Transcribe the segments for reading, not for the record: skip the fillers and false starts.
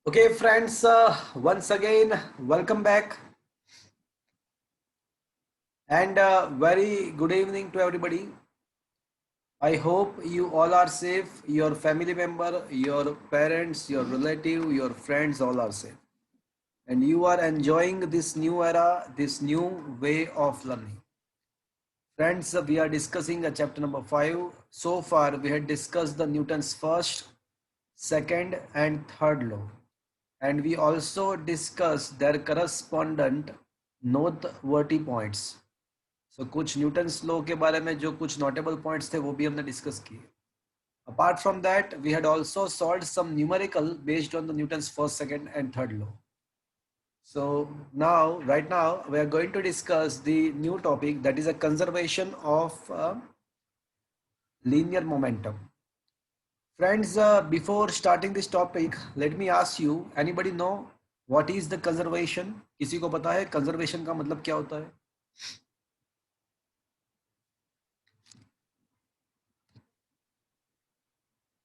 Okay, friends, once again, welcome back and very good evening to everybody. I hope you all are safe, your family member, your parents, your relative, your friends all are safe. And you are enjoying this new era, this new way of learning. Friends, we are discussing chapter number 5. So far, we had discussed the Newton's first, second, and third law. And we also discussed their correspondent noteworthy points. So कुछ Newton's law के बारे में जो कुछ notable points थे वो भी हमने डिस्कस किए. Apart from that, we had also solved some numerical based on the Newton's first, second, and third law. So now, right now, we are going to discuss the new topic, that is a conservation of linear momentum. Friends, before starting this topic, let me ask you, anybody know what is the conservation? किसी को पता है conservation का मतलब क्या होता है?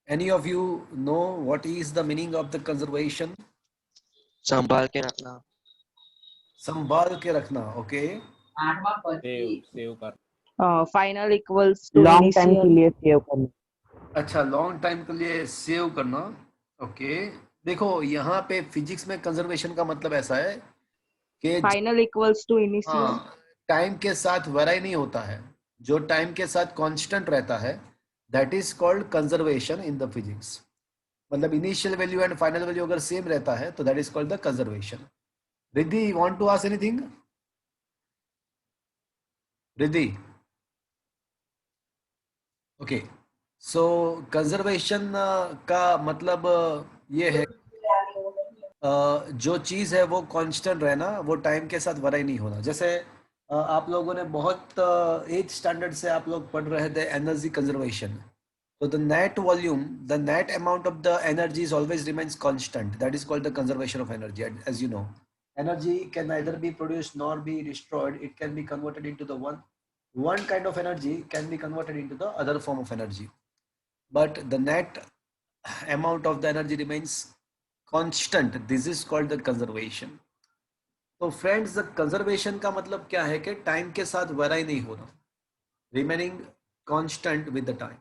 Any of you know what is the meaning of the conservation? संभाल के रखना. संभाल के रखना, okay? सेव कर. Final equals to long time के इनिशियल. लिए सेव करना. अच्छा, लॉन्ग टाइम के लिए सेव करना, ओके. देखो यहाँ पे फिजिक्स में कंजर्वेशन का मतलब ऐसा है कि फाइनल इक्वल्स टू इनिशियल. हाँ, टाइम के साथ वेरी नहीं होता है. जो टाइम के साथ कांस्टेंट रहता है that is called conservation in the physics. मतलब initial value and final value अगर सेम रहता है तो that is called the conservation. Riddhi, want to ask anything? Riddhi, okay. So conservation का मतलब ये है जो चीज़ है वो कांस्टेंट रहना, वो टाइम के साथ वराई नहीं होना. जैसे आप लोगों ने बहुत 8th स्टैंडर्ड से आप लोग पढ़ रहे थे एनर्जी कंजर्वेशन. तो the net volume, the net amount of the energy is always remains constant. That is called the conservation of energy. As you know, energy can neither be produced nor be destroyed. It can be converted into the one kind of energy can be converted into the other form of energy, but the net amount of the energy remains constant. This is called the conservation. तो friends, conservation का मतलब क्या है कि time के साथ vary नहीं होना, remaining constant with the time.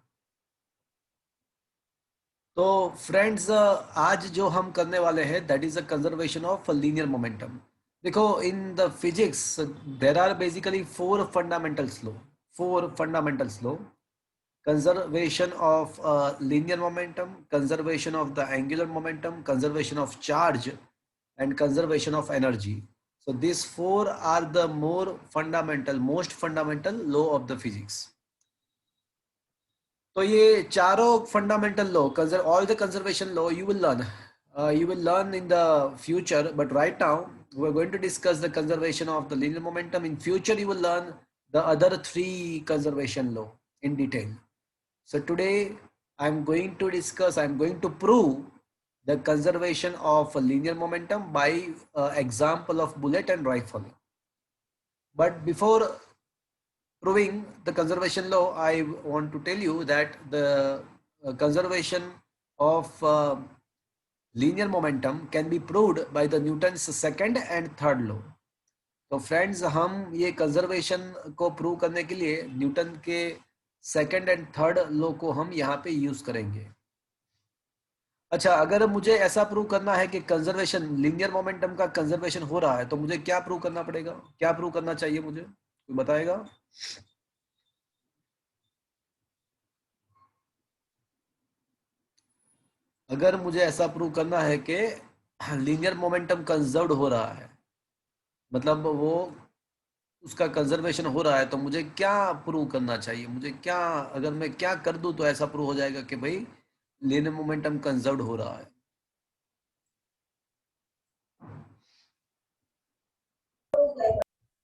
तो फ्रेंड्स, आज जो हम करने वाले हैं that is a conservation of linear momentum. देखो, in the physics there are basically four fundamentals law. Conservation of linear momentum, conservation of the angular momentum, conservation of charge, and conservation of energy. So these four are the most fundamental law of the physics. तो ये चारों fundamental law, all the conservation law you will learn in the future, but right now we're going to discuss the conservation of the linear momentum. In future you will learn the other three conservation law in detail. So today I'm going to prove the conservation of linear momentum by example of bullet and rifle. But before proving the conservation law, I want to tell you that the conservation of linear momentum can be proved by the Newton's second and third law. तो friends, हम ये conservation को prove करने के लिए Newton के second and third law को हम यहाँ पे यूज करेंगे. अच्छा, अगर मुझे ऐसा प्रूव करना है कि कंजर्वेशन, लीनियर मोमेंटम का कंजर्वेशन हो रहा है, तो मुझे क्या प्रूव करना पड़ेगा, क्या प्रूव करना चाहिए मुझे, कोई बताएगा? अगर मुझे ऐसा प्रूव करना है कि लीनियर मोमेंटम कंजर्व्ड हो रहा है, मतलब वो उसका कंजर्वेशन हो रहा है, तो मुझे क्या प्रूव करना चाहिए, मुझे क्या, अगर मैं क्या कर दूं तो ऐसा प्रूव हो जाएगा कि भाई लीनियर मोमेंटम कंजर्व्ड हो रहा है.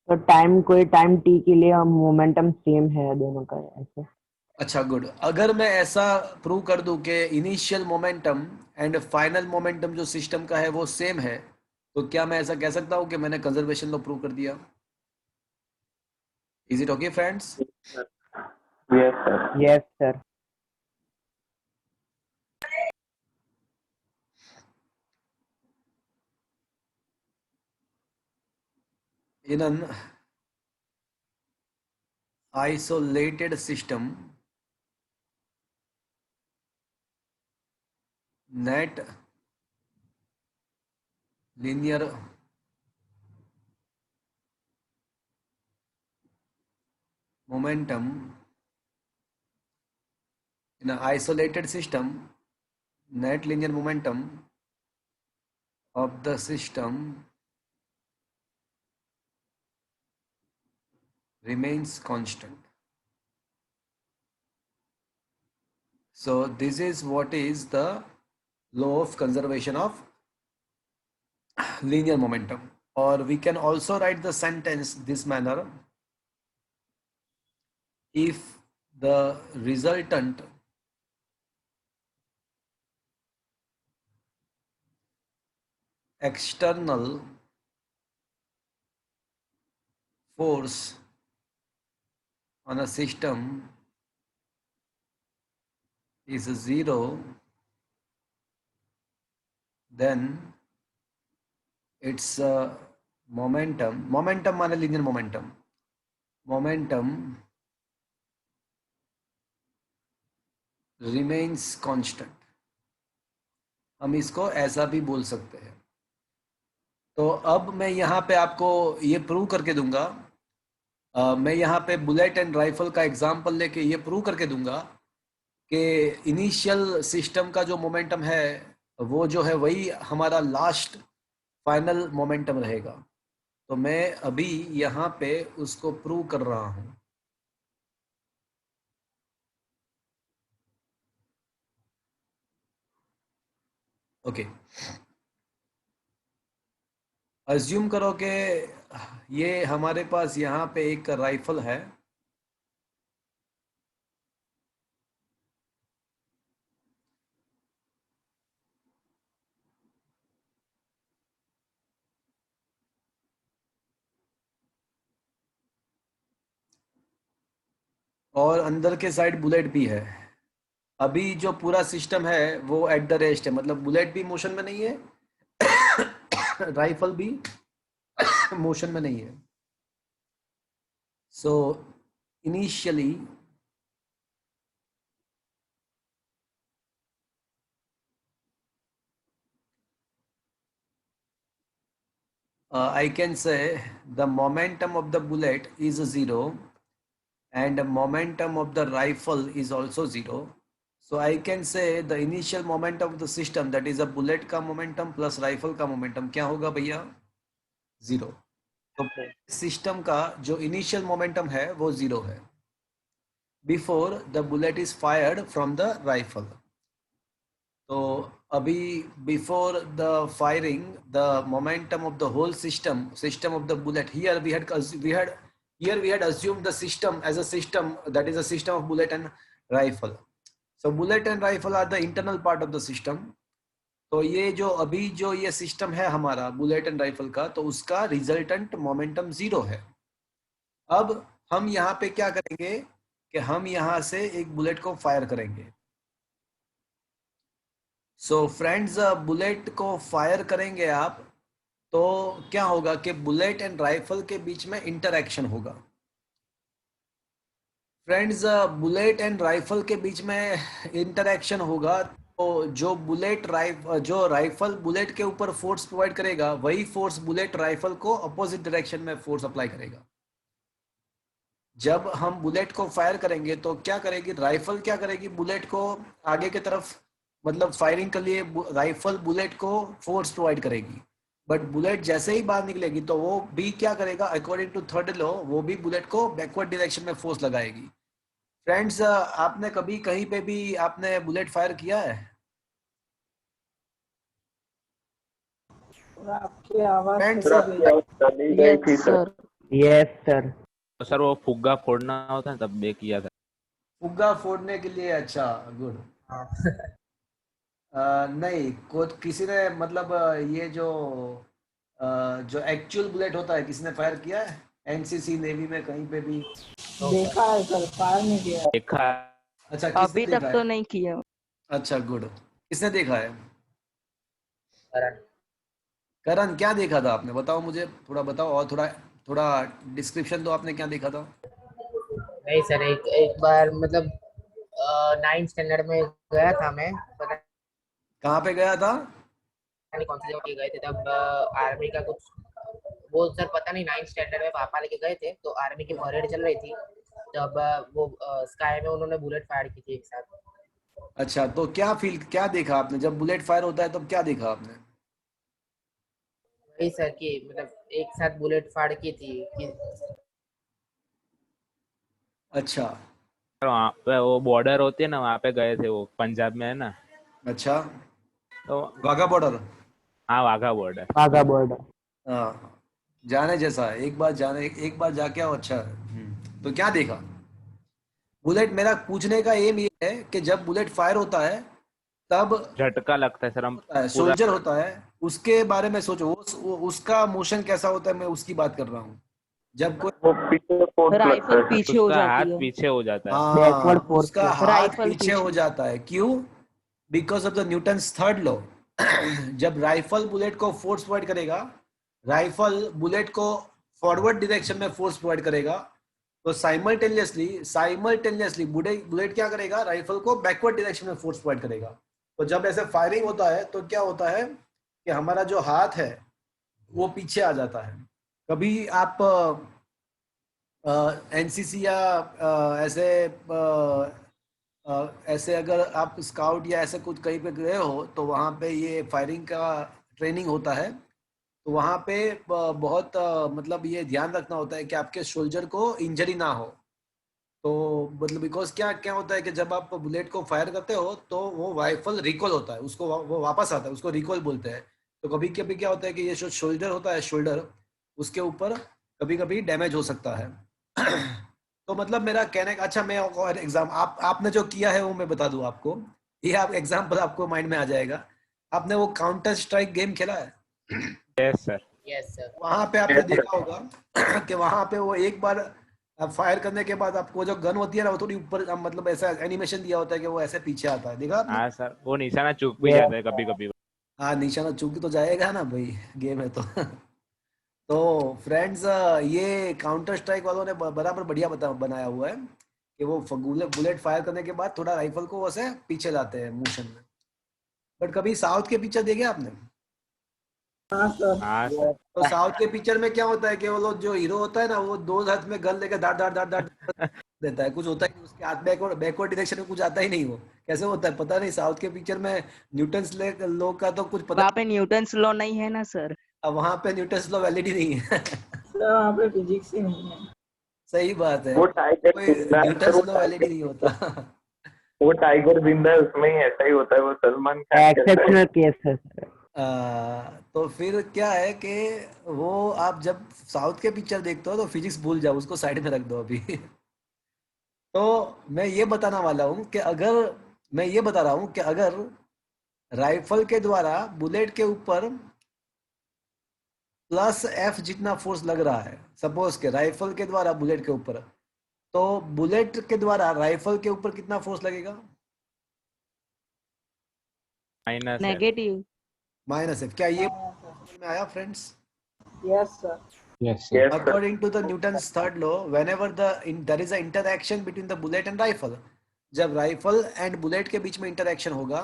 तो टाइम, कोई टाइम टी के लिए हम मोमेंटम सेम है दोनों का ऐसे. अच्छा, गुड. अगर मैं ऐसा प्रूव कर दूं कि initial momentum and final momentum जो सिस्टम का है वो सेम है, तो क्या मैं ऐसा कह सकता हूं कि मैंने कंजर्वेशन लॉ प्रूव कर दिया? Is it okay friends? Yes, sir. Yes sir. in an isolated system, net linear momentum in an isolated system, net linear momentum of the system remains constant. So this is what is the law of conservation of linear momentum. Or we can also write the sentence this manner: if the resultant external force on a system is zero, then its momentum, momentum माने linear momentum, momentum remains constant. हम इसको ऐसा भी बोल सकते हैं. तो अब मैं यहाँ पे आपको ये प्रूव करके दूंगा. मैं यहाँ पे बुलेट एंड राइफल का एग्जांपल लेके ये प्रूव करके दूंगा कि इनिशियल सिस्टम का जो मोमेंटम है वो जो है वही हमारा लास्ट फाइनल मोमेंटम रहेगा. तो मैं अभी यहाँ पे उसको प्रूव कर रहा हूँ. ओके, अज्यूम करो कि ये हमारे पास यहाँ पे एक राइफल है. और अंदर के साइड बुलेट भी है. अभी जो पूरा सिस्टम है वो एट द रेस्ट है, मतलब बुलेट भी मोशन में नहीं है, राइफल भी मोशन में नहीं है. So initially I can say the momentum of the bullet is zero and the momentum of the rifle is also zero. So I can say the initial momentum of the system, that is a bullet का momentum plus rifle का momentum क्या होगा भैया? Zero. तो system का जो initial momentum है वो जीरो है before the bullet is fired from the rifle. तो अभी before the firing the momentum of the whole system of the bullet, here we had assumed the system as a system, that is a system of bullet and rifle. So bullet and rifle are the internal part of the system. तो ये जो अभी जो ये system है हमारा bullet and rifle का, तो उसका रिजल्टेंट मोमेंटम जीरो है. अब हम यहाँ पे क्या करेंगे कि हम यहाँ से एक बुलेट को फायर करेंगे. सो फ्रेंड्स, बुलेट को फायर करेंगे आप तो क्या होगा कि बुलेट एंड राइफल के बीच में इंटरैक्शन होगा. फ्रेंड्स, बुलेट एंड राइफल के बीच में इंटरैक्शन होगा तो जो राइफल बुलेट के ऊपर फोर्स प्रोवाइड करेगा वही फोर्स बुलेट राइफल को अपोजिट डायरेक्शन में फोर्स अप्लाई करेगा. जब हम बुलेट को फायर करेंगे तो क्या करेगी राइफल, क्या करेगी बुलेट को आगे की तरफ, मतलब फायरिंग के लिए राइफल बुलेट को फोर्स प्रोवाइड करेगी. बट बुलेट जैसे ही बाहर निकलेगी तो वो भी क्या करेगा, अकॉर्डिंग टू थर्ड लॉ, वो भी बुलेट को बैकवर्ड डायरेक्शन में फोर्स लगाएगी. फ्रेंड्स, आपने कभी कहीं पे भी आपने बुलेट फायर किया है? Friends, Yes, sir. Yes, sir. तो सर वो फुग्गा फोड़ना होता है तब बे किया था. फुग्गा फोड़ने के लिए, अच्छा गुड. नहीं किसी ने मतलब ये जो एक्चुअल बुलेट होता है किसी ने फायर किया है एनसीसी नेवी में कहीं पे भी? देखा है सर, फायर नहीं किया. देखा है. अच्छा, किसने अभी देखा तक है? तो नहीं किया. अच्छा गुड. किसने देखा है? करण, क्या देखा था आपने? बताओ मुझे, थोड़ा बताओ और थोड़ा थोड़ा डिस्क्रिप्शन दो, आपने क्या देखा था? नहीं सर, एक एक बार मतलब 9th स्टैंडर्ड में गया था मैं, पता कहाँ पे गया था? नहीं कौन सी जगह पे गए थे तब, आर्मी का कुछ, वो सर पता नहीं, 9th स्टैंडर्ड में पापा लेके गए थे तो आर्मी की परेड चल रही थी तब, वो स्काई में उन्होंने बुलेट फायर की थी एक साथ। अच्छा, तो क्या देखा आपने जब बुलेट फायर होता है, तब क्या देखा आपने? वही सर कि मतलब एक साथ बुलेट फायर की थी कि अच्छा। सर वहाँ पे वो बॉर्डर होती है ना, वहाँ पे गए थे, वो पंजाब में है ना, अच्छा, तो वाघा बॉर्डर। हाँ वाघा बॉर्डर। वाघा बॉर्डर। हाँ, जाने जैसा है, एक बार जाके आओ, अच्छा है। तो क्या देखा? बुलेट, मेरा पूछने का एम ये है कि जब बुलेट फायर होता है तब झटका लगता है सर, हम होता है, पूरा। सोल्जर होता है, उसके बारे में सोचो, उसका मोशन कैसा होता है, मैं उसकी बात कर रहा हूँ। जब कोई, वो पीछे फोर्स लगता राइफल है। पीछे हो उसका हाथ जाती है। पीछे हो जाता है। बैकवर्ड हाँ, फोर्स उसका लगता हाथ राइफल पीछे हो पीछे। जाता है, क्यों? Because of the Newton's third law. जब राइफल बुलेट को फोर्स प्रोवाइड करेगा, राइफल बुलेट को फॉरवर्ड डायरेक्शन में फोर्स प्रोवाइड करेगा, तो साइमल्टेनियसली बुलेट बुलेट क्या करेगा, राइफल को बैकवर्ड डायरेक्शन में फोर्स प्रोवाइड करेगा। तो जब ऐसे फायरिंग होता है तो क्या होता है कि हमारा जो हाथ है वो पीछे आ जाता है। कभी आप एनसीसी या ऐसे ऐसे अगर आप स्काउट या ऐसे कुछ कहीं पे गए हो तो वहाँ पे ये फायरिंग का ट्रेनिंग होता है। तो वहाँ पे बहुत मतलब ये ध्यान रखना होता है कि आपके सोल्जर को इंजरी ना हो। तो मतलब बिकॉज क्या क्या होता है कि जब आप बुलेट को फायर करते हो तो वो राइफल रिकॉल होता है, उसको वो वापस आता है, उसको रिकॉल बोलते हैं। तो कभी कभी क्या होता है कि ये जो शोल्डर होता है, शोल्डर, उसके ऊपर कभी कभी डैमेज हो सकता है। तो मतलब मेरा कहने का, अच्छा मैं और एग्जाम आपने जो किया है वो मैं बता दूं आपको, ये आप एग्जाम्पल आपको माइंड में आ जाएगा। आपने वो काउंटर स्ट्राइक गेम खेला है? Yes sir. Yes sir. वहां पे आपने देखा होगा कि वहां पे वो एक बार फायर करने के बाद आपको जो गन होती है ना, वो थोड़ी ऊपर, मतलब ऐसा एनिमेशन दिया होता है कि वो ऐसे पीछे आता है, देखा आपने? हाँ सर, वो निशाना चूक भी ये जाता है कभी कभी। हाँ, निशाना चूक तो जाएगा ना भाई, गेम है तो। तो फ्रेंड्स, ये काउंटर स्ट्राइक वालों ने बराबर बढ़िया बनाया हुआ है कि वो बुलेट फायर करने के बाद थोड़ा राइफल को वैसे पीछे लाते हैं मोशन में। बट कभी साउथ के पिक्चर देखे आपने? हाँ सर। हाँ सर। तो साउथ के पिक्चर में क्या होता है कि वो लोग, जो हीरो होता है ना, वो दो हाथ में गन लेकर दाड़ दाड़ दाड़ दाड़ देता है, कुछ होता ही नहीं उसके हाथ, बैकवर्ड बैकवर्ड डायरेक्शन में कुछ आता ही नहीं। वो कैसे होता है पता नहीं, साउथ के पिक्चर में न्यूटन्स लोग का तो कुछ पता। वहाँ पे न्यूटन्स लॉ नहीं है ना सर। अब वहां पे न्यूटन्स लॉ वैलिड ही नहीं है। सर वहाँ पे फिजिक्स ही नहीं है। सही बात है, वो टाइगर कोई जिंदा है सर, न्यूटन्स लॉ वैलिड ही नहीं होता। वो टाइगर जिंदा है, उसमें ही ऐसा ही होता है, वो सलमान खान कहता है। एक्सेप्शनल केस है सर। तो फिर क्या है कि वो, आप जब साउथ के पिक्चर देखते हो तो फिजिक्स भूल जाओ, उसको साइड में रख दो अभी। तो मैं ये बताना वाला हूँ कि अगर, मैं ये बता रहा हूँ कि अगर राइफल के द्वारा बुलेट के ऊपर प्लस एफ जितना फोर्स लग रहा है, सपोज के राइफल के द्वारा बुलेट के ऊपर, तो बुलेट के द्वारा राइफल के ऊपर कितना फोर्स लगेगा? माइनस है। नेगेटिव। Minus F. क्या ये हाँ सर। समझ में आया friends? Yes sir. Yes sir. According to the Newton's third law, whenever there is an interaction between the bullet and rifle, जब राइफल एंड बुलेट के बीच में इंटरेक्शन होगा,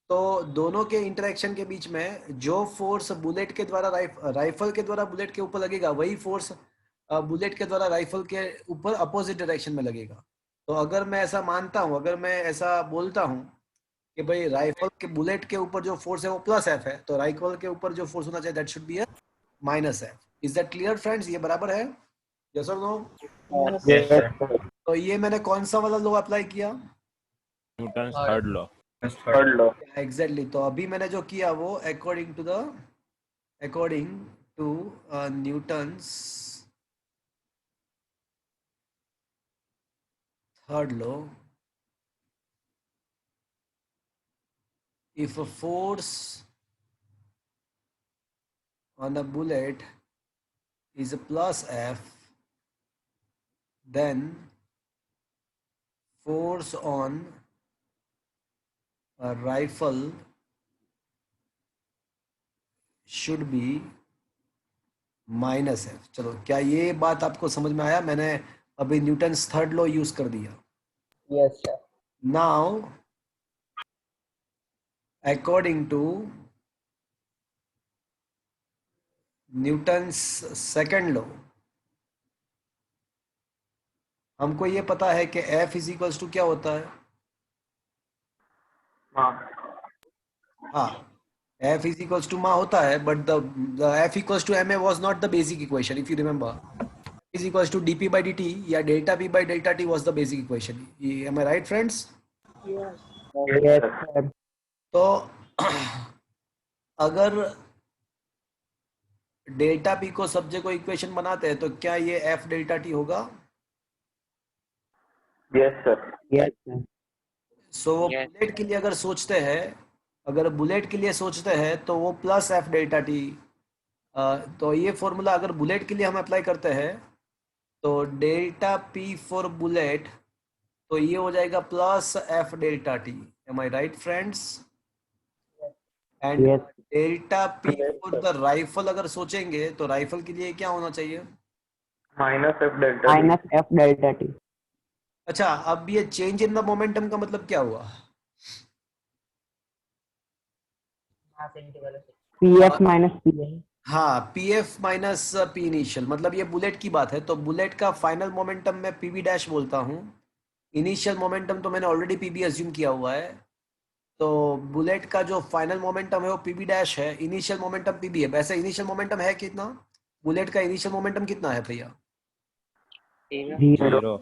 तो दोनों के इंटरेक्शन के बीच में जो फोर्स बुलेट के द्वारा राइफल के द्वारा बुलेट के ऊपर लगेगा, वही फोर्स बुलेट के द्वारा राइफल के ऊपर अपोजिट डायरेक्शन में लगेगा। तो अगर मैं ऐसा मानता हूं, अगर मैं ऐसा बोलता हूं कि भाई राइफल के बुलेट के ऊपर जो फोर्स है वो प्लस एफ है, तो राइफल के ऊपर जो फोर्स होना चाहिए that should be a minus F. Is that clear friends? ये बराबर है? यस और no? Yes yes sir. Sir. तो ये मैंने कौन सा वाला लॉ अप्लाई किया? न्यूटन और third law. Third law. Exactly. तो अभी मैंने जो किया वो according to Newton's third law, if a force on a bullet is a plus F, then force on a rifle should be minus F. चलो, क्या ये बात आपको समझ में आया? मैंने अभी न्यूटन्स थर्ड लॉ यूज कर दिया। Yes, sir. Now according to Newton's second law, हमको ये पता है कि F इज इक्वल्स टू क्या होता है? हाँ, F is equals to मा होता है, but the F equals to ma was not the basic equation, if you remember. Is equals to dp by dt या delta p by delta t was the basic equation. Am I right, friends? Yes. Yes, sir. तो अगर delta P को सब जगह equation बनाते हैं तो क्या ये एफ डेल्टा टी होगा? Yes, sir. Yes, sir. So bullet के लिए अगर सोचते हैं, अगर बुलेट के लिए सोचते हैं तो वो प्लस एफ डेल्टा टी, तो ये फॉर्मूला अगर बुलेट के लिए हम अप्लाई करते हैं तो डेल्टा पी फॉर बुलेट, तो ये हो जाएगा plus F delta T. Am I right friends? And Yes. Delta P Yes, for the rifle अगर सोचेंगे तो राइफल के लिए क्या होना चाहिए? Minus F delta T. Minus F delta T. अच्छा, अब ये चेंज इन द मोमेंटम का मतलब क्या हुआ? मास इंटरवल से PF minus PI. हाँ, P F minus P initial, मतलब ये बुलेट की बात है। तो बुलेट का फाइनल मोमेंटम मैं पीबी डैश बोलता हूँ, इनिशियल मोमेंटम तो मैंने ऑलरेडी पीबी अज्यूम किया हुआ है। तो बुलेट का जो फाइनल मोमेंटम है वो पीबी डैश है, इनिशियल मोमेंटम पीबी है। वैसे इनिशियल मोमेंटम है कितना? बुलेट का इनिशियल मोमेंटम कितना है भैया? Zero. जीरो।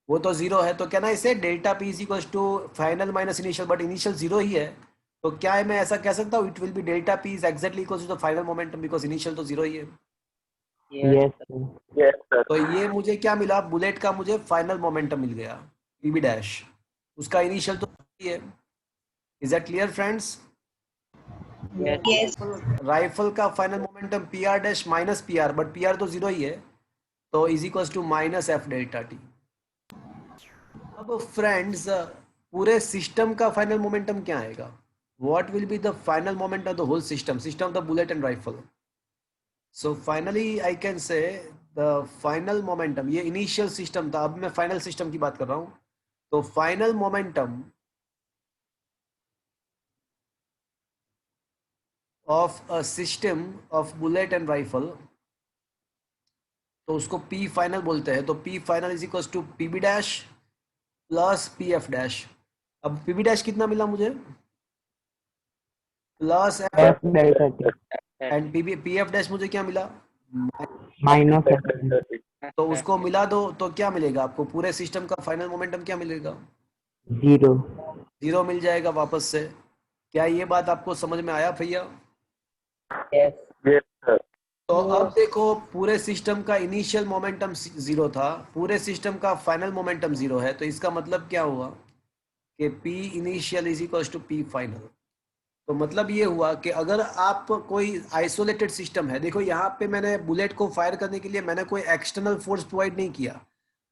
वो तो जीरो है। तो क्या ना इसे delta P is equal to final minus initial, but initial zero ही है। तो क्या है, मैं ऐसा कह सकता हूँ it will be delta P is exactly equal to the final momentum, because initial तो जीरो ही है। Yes, sir. Yes, sir. तो ये मुझे क्या मिला? बुलेट का मुझे फाइनल मोमेंटम मिल गया, पीबी डैश। उसका इनिशियल तो ही है। Is that clear friends? Rifle का final momentum P R dash minus P R, but P R तो जीरो ही है, तो is equal to minus F delta T. अब फ्रेंड्स, पूरे सिस्टम का फाइनल मोमेंटम क्या आएगा? What will be the final momentum of the whole system, system of the bullet and rifle? So finally I can say the final momentum, ये initial system था, अब मैं final system की बात कर रहा हूं। तो final momentum of a system of bullet and rifle, तो उसको पी फाइनल बोलते हैं। तो P final is equal to PB dash plus P F dash. अब पीबी डैश कितना मिला मुझे? Plus F delta T. And P F dash मुझे क्या मिला? Minus F F. delta T. तो उसको मिला दो तो क्या मिलेगा आपको? पूरे सिस्टम का फाइनल मोमेंटम क्या मिलेगा? Zero. जीरो मिल जाएगा वापस से। क्या ये बात आपको समझ में आया भैया? Yes, sir. तो अब देखो, पूरे सिस्टम का इनिशियल मोमेंटम जीरो था, पूरे सिस्टम का फाइनल मोमेंटम जीरो है। तो इसका मतलब क्या हुआ कि P initial is equal to P final. तो मतलब ये हुआ कि अगर आप कोई आइसोलेटेड सिस्टम है, देखो यहाँ पे मैंने बुलेट को फायर करने के लिए मैंने कोई एक्सटर्नल फोर्स प्रोवाइड नहीं किया।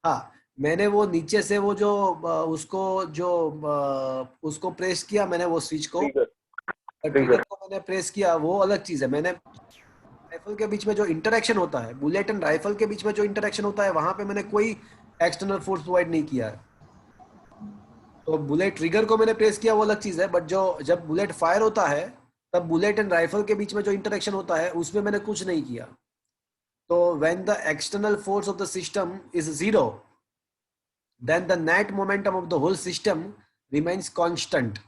हाँ, मैंने वो नीचे से वो जो उसको प्रेस किया, मैंने वो स्विच को, Trigger. ट्रिगर को मैंने प्रेस किया, वो अलग चीज है। मैंने राइफल के बीच में जो इंटरेक्शन होता है, बुलेट एंड राइफल के बीच में जो इंटरेक्शन होता है, वहां पे मैंने कोई एक्सटर्नल फोर्स प्रोवाइड नहीं किया है। तो बुलेट ट्रिगर को मैंने प्रेस किया, वो अलग चीज है। बट जो जब बुलेट फायर होता है तब बुलेट एंड राइफल के बीच में जो इंटरेक्शन होता है उसमें मैंने कुछ नहीं किया। तो when the external force of the system is zero, then the net momentum of the whole system remains constant.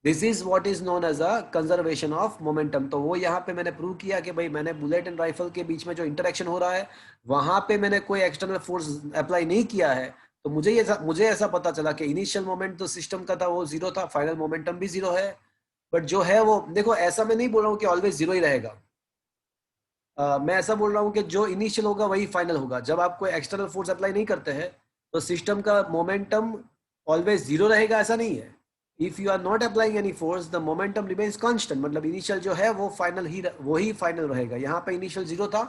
This is what is known as a conservation of momentum. तो वो यहाँ पे मैंने प्रूव किया कि भाई मैंने बुलेट एंड राइफल के बीच में जो इंटरेक्शन हो रहा है वहां पे मैंने कोई एक्सटर्नल फोर्स अप्लाई नहीं किया है। तो मुझे ऐसा पता चला कि इनिशियल मोमेंट तो सिस्टम का था वो जीरो था, फाइनल मोमेंटम भी जीरो है। बट जो है वो, देखो ऐसा मैं नहीं बोल रहा हूँ कि ऑलवेज जीरो ही रहेगा। मैं ऐसा बोल रहा हूँ कि जो इनिशियल होगा वही फाइनल होगा। जब आप कोई एक्सटर्नल फोर्स अप्लाई नहीं करते हैं तो सिस्टम का मोमेंटम ऑलवेज जीरो रहेगा, ऐसा नहीं है। If you are not applying any force the momentum remains constant, मतलब इनिशियल जो है वो फाइनल ही वही फाइनल रहेगा। यहाँ पे इनिशियल जीरो था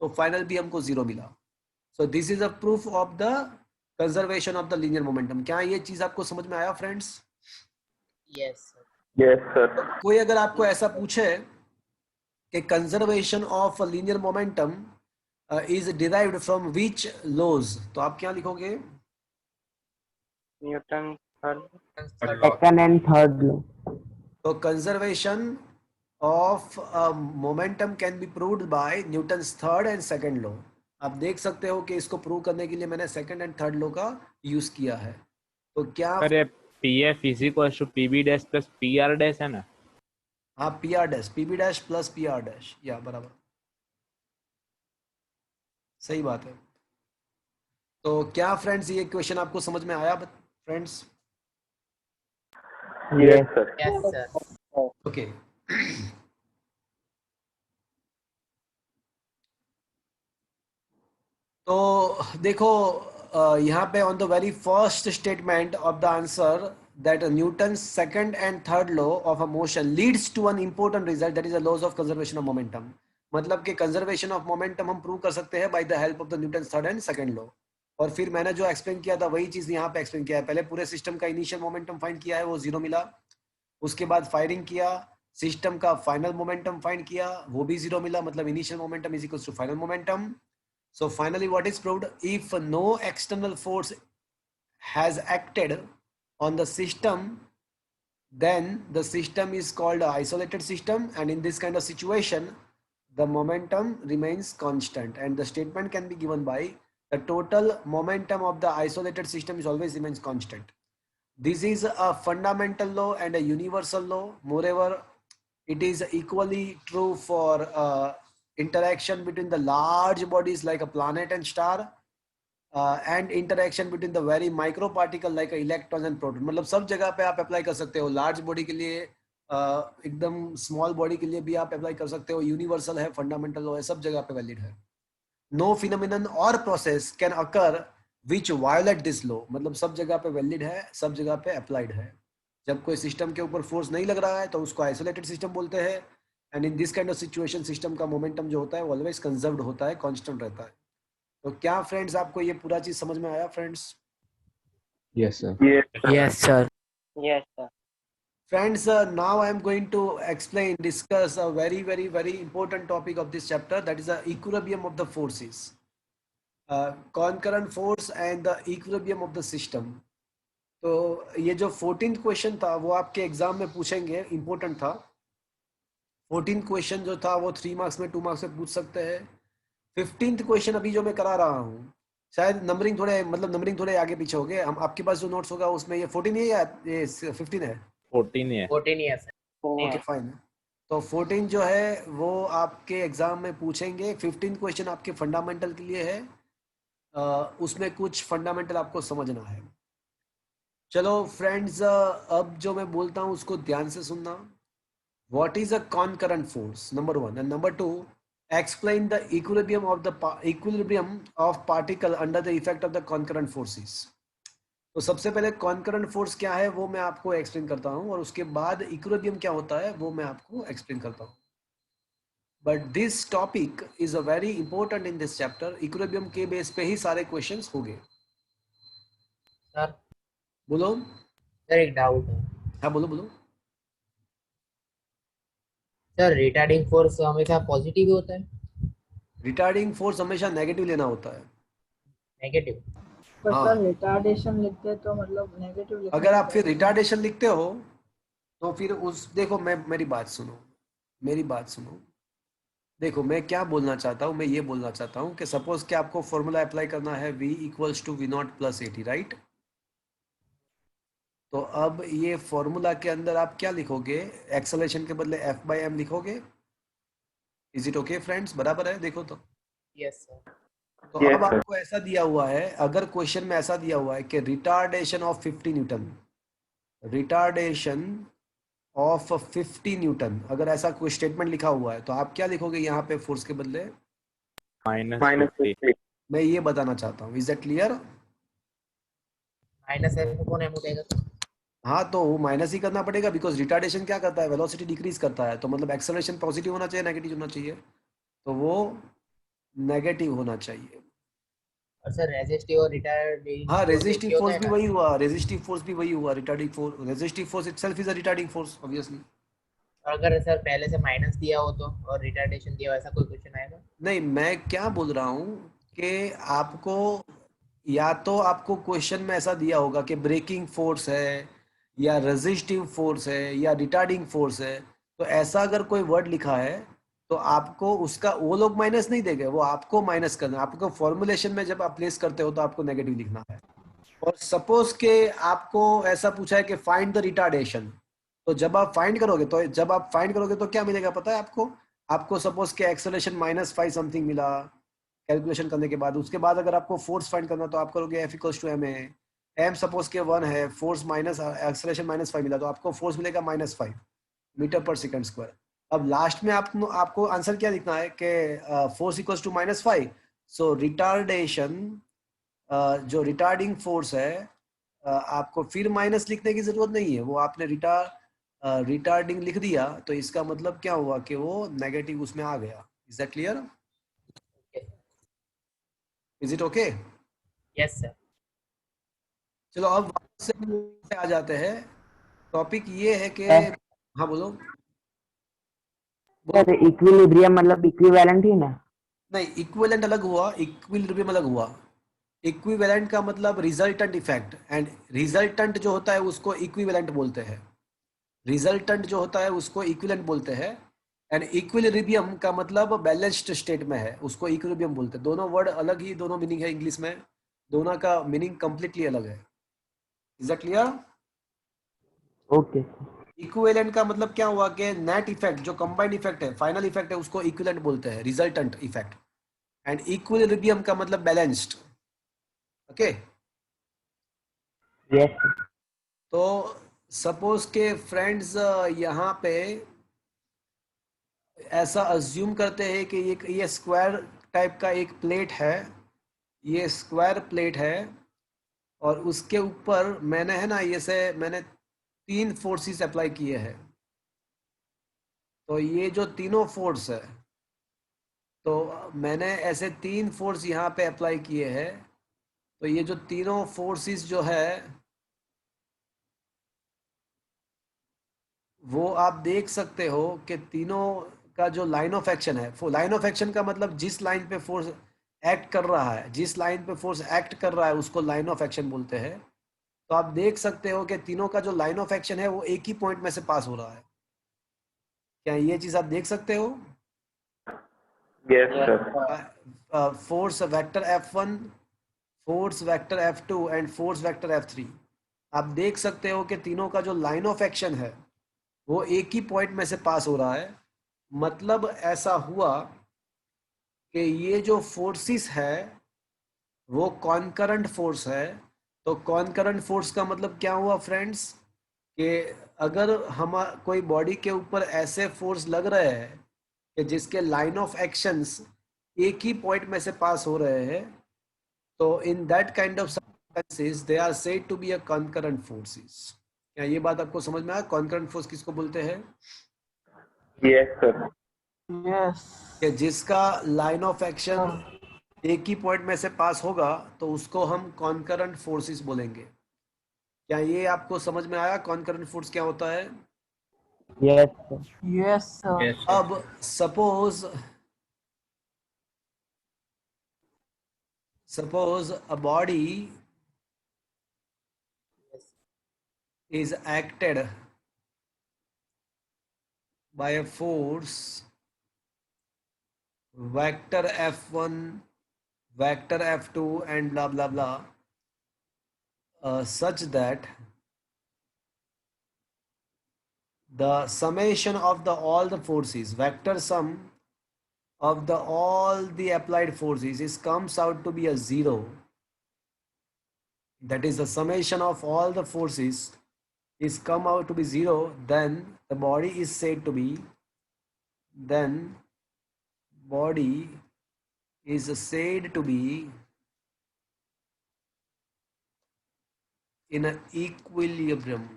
तो फाइनल भी हमको जीरो मिला। So this is a proof of the conservation of the linear momentum. क्या ये चीज आपको समझ में आया फ्रेंड्स? Yes Yes, sir. कोई अगर आपको ऐसा पूछे कि conservation of linear momentum is derived from which laws, तो आप क्या लिखोगे? Newton third Third law. Second and third law. तो conservation of momentum can be proved by Newton's third and second law. आप देख सकते हो कि इसको प्रूव करने के लिए मैंने सेकंड एंड थर्ड लॉ का यूज किया है। तो क्या सर ये PF इज इक्वल टू PB dash plus PR dash है ना? हाँ, PR dash, PB dash plus PR dash, या बराबर, सही बात है। तो क्या फ्रेंड्स ये क्वेश्चन आपको समझ में आया friends? Yes, sir. Yes, sir. Okay तो देखो यहाँ पे on the very first statement of the answer that Newton's second and third law of a motion leads to an important result, that is the laws of conservation of momentum। मतलब कि conservation of momentum हम prove कर सकते हैं by the help of the Newton's third and second law. और फिर मैंने जो एक्सप्लेन किया था वही चीज यहाँ पे एक्सप्लेन किया है। पहले पूरे सिस्टम का इनिशियल मोमेंटम फाइंड किया है, वो 0 मिला। उसके बाद फायरिंग किया, सिस्टम का फाइनल मोमेंटम फाइंड किया, वो भी 0 मिला, मतलब initial momentum is equal to final momentum. So finally what is proved? If no external force has acted on the system, then the system is called an isolated system, and in this kind of situation the momentum remains constant, and the statement can be given by the total momentum of the isolated system is always remains constant. This is a fundamental law and a universal law. Moreover, it is equally true for interaction between the large bodies like a planet and star, and interaction between the very micro particle like electrons and proton। मतलब सब जगह पे आप apply कर सकते हो। Large body के लिए, एकदम स्मॉल बॉडी के लिए भी आप अप्लाई कर सकते हो। यूनिवर्सल है, फंडामेंटल है, सब जगह पे वैलिड है। नो फिनोमिनन और process can occur which violet this law, मतलब सब जगह पे वैलिड है, सब जगह पे अप्लाइड है। जब कोई सिस्टम के ऊपर फोर्स नहीं लग रहा है तो उसको आइसोलेटेड सिस्टम बोलते हैं, and in this kind of situation system का मोमेंटम जो होता है वो ऑलवेज कंजर्व्ड होता है, कांस्टेंट रहता है। तो क्या फ्रेंड्स आपको ये पूरा चीज समझ में आया friends? Yes, sir. Yes, sir. Yes sir. Friends, now I am going to discuss a very important topic of this chapter, that is the equilibrium of the forces, concurrent force and the equilibrium of the system। तो ये जो 14th question था वो आपके exam में पूछेंगे, important था। 14th question जो था वो 3 मार्क्स में, 2 मार्क्स में पूछ सकते हैं। 15th क्वेश्चन अभी जो मैं करा रहा हूँ, शायद नंबरिंग थोड़े आगे पीछे हो गए। हम आपके पास जो नोट्स होगा उसमें ये 14 है या ये 15 है? 14 है। 14 years, sir. Okay fine. तो 14 जो है वो आपके एग्जाम में पूछेंगे। 15 क्वेश्चन आपके फंडामेंटल के लिए है, उसमें कुछ फंडामेंटल आपको समझना है। चलो फ्रेंड्स, अब जो मैं बोलता हूँ उसको ध्यान से सुनना। What is a कॉनकरेंट force, number 1, and number 2, explain the equilibrium of particle under the effect of the concurrent forces। तो सबसे पहले कॉन्करेंट फोर्स क्या है वो मैं आपको एक्सप्लेन करता हूँ, और उसके बाद इक्विलिब्रियम क्या होता है वो मैं आपको एक्सप्लेन करता हूँ। But this topic is a very important in this chapter. Equilibrium के बेस पे ही सारे क्वेश्चंस हो गए। सर बोलो। सर एक डाउट है हाँ बोलो। सर, रिटार्डिंग फोर्स हमेशा पॉजिटिव ही होता है? रिटार्डिंग फोर्स हमेशा नेगेटिव लेना होता है। नेगेटिव? पर हाँ। सर रिटार्डेशन लिखते हैं तो मतलब नेगेटिव लिखना अगर आप फिर पड़ेगा। रिटार्डेशन लिखते हो तो फिर देखो, मेरी बात सुनो। देखो मैं क्या बोलना चाहता हूँ, मैं ये बोलना चाहता हूँ कि सपोज कि आपको फॉर्मूला अप्लाई करना है V equals to V0 plus AT, right? तो अब ये फॉर्मूला के अंदर आप क्या लिखोगे? एक्सेलरेशन के बदले F/m लिखोगे। Is it okay friends? बराबर है? देखो तो। Yes sir. तो Yes, अब sir. आपको ऐसा दिया हुआ है, अगर क्वेश्चन में ऐसा दिया हुआ है कि रिटार्डेशन ऑफ 50 न्यूटन, अगर ऐसा कोई स्टेटमेंट लिखा हुआ है तो आप क्या लिखोगे यहाँ पे फोर्स के बदले? -50. मैं ये बताना चाहता हूँ। Is that clear? Minus F कौन एम उठेगा? हाँ, तो वो माइनस ही करना पड़ेगा, बिकॉज रिटार्डेशन क्या करता है? वेलोसिटी डिक्रीज करता है। तो मतलब एक्सेलरेशन पॉजिटिव होना चाहिए, नेगेटिव होना चाहिए? तो वो नेगेटिव होना चाहिए। और सर रेजिस्टिव और रिटार्डिंग हाँ, फोर्स रेजिस्टिव एक ही फोर्स होता भी है वही हुआ, retarding force, resistive force itself is a retarding force obviously. अगर सर पहले से माइनस दिया हो तो और रिटार्डेशन दिया हो, ऐसा कोई क्वेश्चन आएगा? नहीं, मैं क्या बोल रहा हूँ कि आपको या तो आपको क्वेश्चन में ऐसा दिया होगा कि ब्रेकिंग फोर्स है या रेजिस्टिव फोर्स है या रिटार्डिंग फोर्स है, तो ऐसा अगर कोई वर्ड लिखा है तो आपको उसका वो लोग माइनस नहीं देंगे, वो आपको माइनस करना है। आपको फॉर्मुलेशन में जब आप प्लेस करते हो तो आपको नेगेटिव लिखना है। और सपोज के आपको ऐसा पूछा है कि फाइंड द रिटार्डेशन, तो जब आप फाइंड करोगे तो क्या मिलेगा पता है आपको? आपको सपोज के एक्सेलरेशन -5 समथिंग मिला कैलकुलेशन करने के बाद। उसके बाद अगर आपको फोर्स फाइंड करना तो आप करोगे F = ma। m सपोज के 1 है, फोर्स माइनस एक्सेलरेशन -5 मिला तो आपको फोर्स मिलेगा -5 मीटर/सेकंड स्क्वायर। अब लास्ट में आपको आंसर क्या लिखना है कि फोर्स = -5। सो रिटार्डेशन, जो रिटार्डिंग फोर्स है, आपको फिर माइनस लिखने की जरूरत नहीं है, वो आपने रिटार्डिंग लिख दिया तो इसका मतलब क्या हुआ कि वो नेगेटिव उसमें आ गया। Is that clear? Is it okay? Yes sir. चलो अब वापस से हम आ जाते हैं। टॉपिक ये है कि सर हाँ बोलो। सर इक्विलिब्रियम मतलब इक्विवेलेंट ही ना? नहीं, इक्विवेलेंट अलग हुआ, इक्विलिब्रियम अलग हुआ। इक्विवेलेंट का मतलब रिजल्टेंट इफेक्ट, एंड रिजल्टेंट जो होता है उसको इक्विवेलेंट बोलते हैं। रिजल्टेंट जो होता है उसको इक्विवेलेंट बोलते हैं। एंड इक्विलिब्रियम का मतलब बैलेंस्ड स्टेट में है, उसको इक्विलिब्रियम बोलते हैं। दोनों वर्ड अलग ही, दोनों मीनिंग है इंग्लिश में, दोनों का मीनिंग कंप्लीटली अलग है। Is that clear? Okay equivalent का मतलब क्या हुआ कि नेट इफेक्ट जो कंबाइंड इफेक्ट है, फाइनल इफेक्ट है, उसको इक्विवेलेंट बोलते हैं, रिजल्टेंट इफेक्ट। एंड इक्विलिब्रियम का मतलब बैलेंस्ड। ओके, यस तो सपोज के फ्रेंड्स यहाँ पे ऐसा अज्यूम करते हैं कि ये स्क्वायर टाइप का एक प्लेट है, ये स्क्वायर प्लेट है, और उसके ऊपर मैंने है ना मैंने 3 फोर्सेस अप्लाई किए हैं। तो ये जो तीनों फोर्स है, तो मैंने ऐसे 3 फोर्स यहाँ पे अप्लाई किए हैं। तो ये जो तीनों फोर्सेस जो है वो आप देख सकते हो कि तीनों का जो लाइन ऑफ एक्शन है, लाइन ऑफ एक्शन का मतलब जिस लाइन पे फोर्स एक्ट कर रहा है, जिस लाइन पे फोर्स एक्ट कर रहा है उसको लाइन ऑफ एक्शन बोलते हैं। तो आप देख सकते हो कि तीनों का जो लाइन ऑफ एक्शन है वो एक ही पॉइंट में से पास हो रहा है। क्या ये चीज आप देख सकते हो? Yes, sir. Force vector F1, force vector F2 and force vector F3। आप देख सकते हो कि तीनों का जो लाइन ऑफ एक्शन है वो एक ही पॉइंट में से पास हो रहा है। मतलब ऐसा हुआ कि ये जो फोर्सेस है वो कॉन्करेंट फोर्स है। तो कॉन्करेंट फोर्स का मतलब क्या हुआ फ्रेंड्स कि अगर हम कोई बॉडी के ऊपर ऐसे फोर्स लग रहे हैं कि जिसके लाइन ऑफ एक्शंस एक ही पॉइंट में से पास हो रहे हैं, तो in that kind of circumstances they are said to be a concurrent forces. क्या ये बात आपको समझ में आया? कॉन्करेंट फोर्स किसको बोलते हैं? Yes, sir. यस कि जिसका लाइन ऑफ एक्शन एक ही पॉइंट में से पास होगा तो उसको हम कॉन्करेंट फोर्सेस बोलेंगे। क्या ये आपको समझ में आया कॉन्करेंट फोर्स क्या होता है? यस यस सर यस अब suppose a body is acted by a force vector F1, vector F2 and blah blah blah, such that the summation of all the forces, vector sum of all the applied forces is comes out to be a 0. That is, the summation of all the forces is come out to be 0, then the body is said to be in an equilibrium.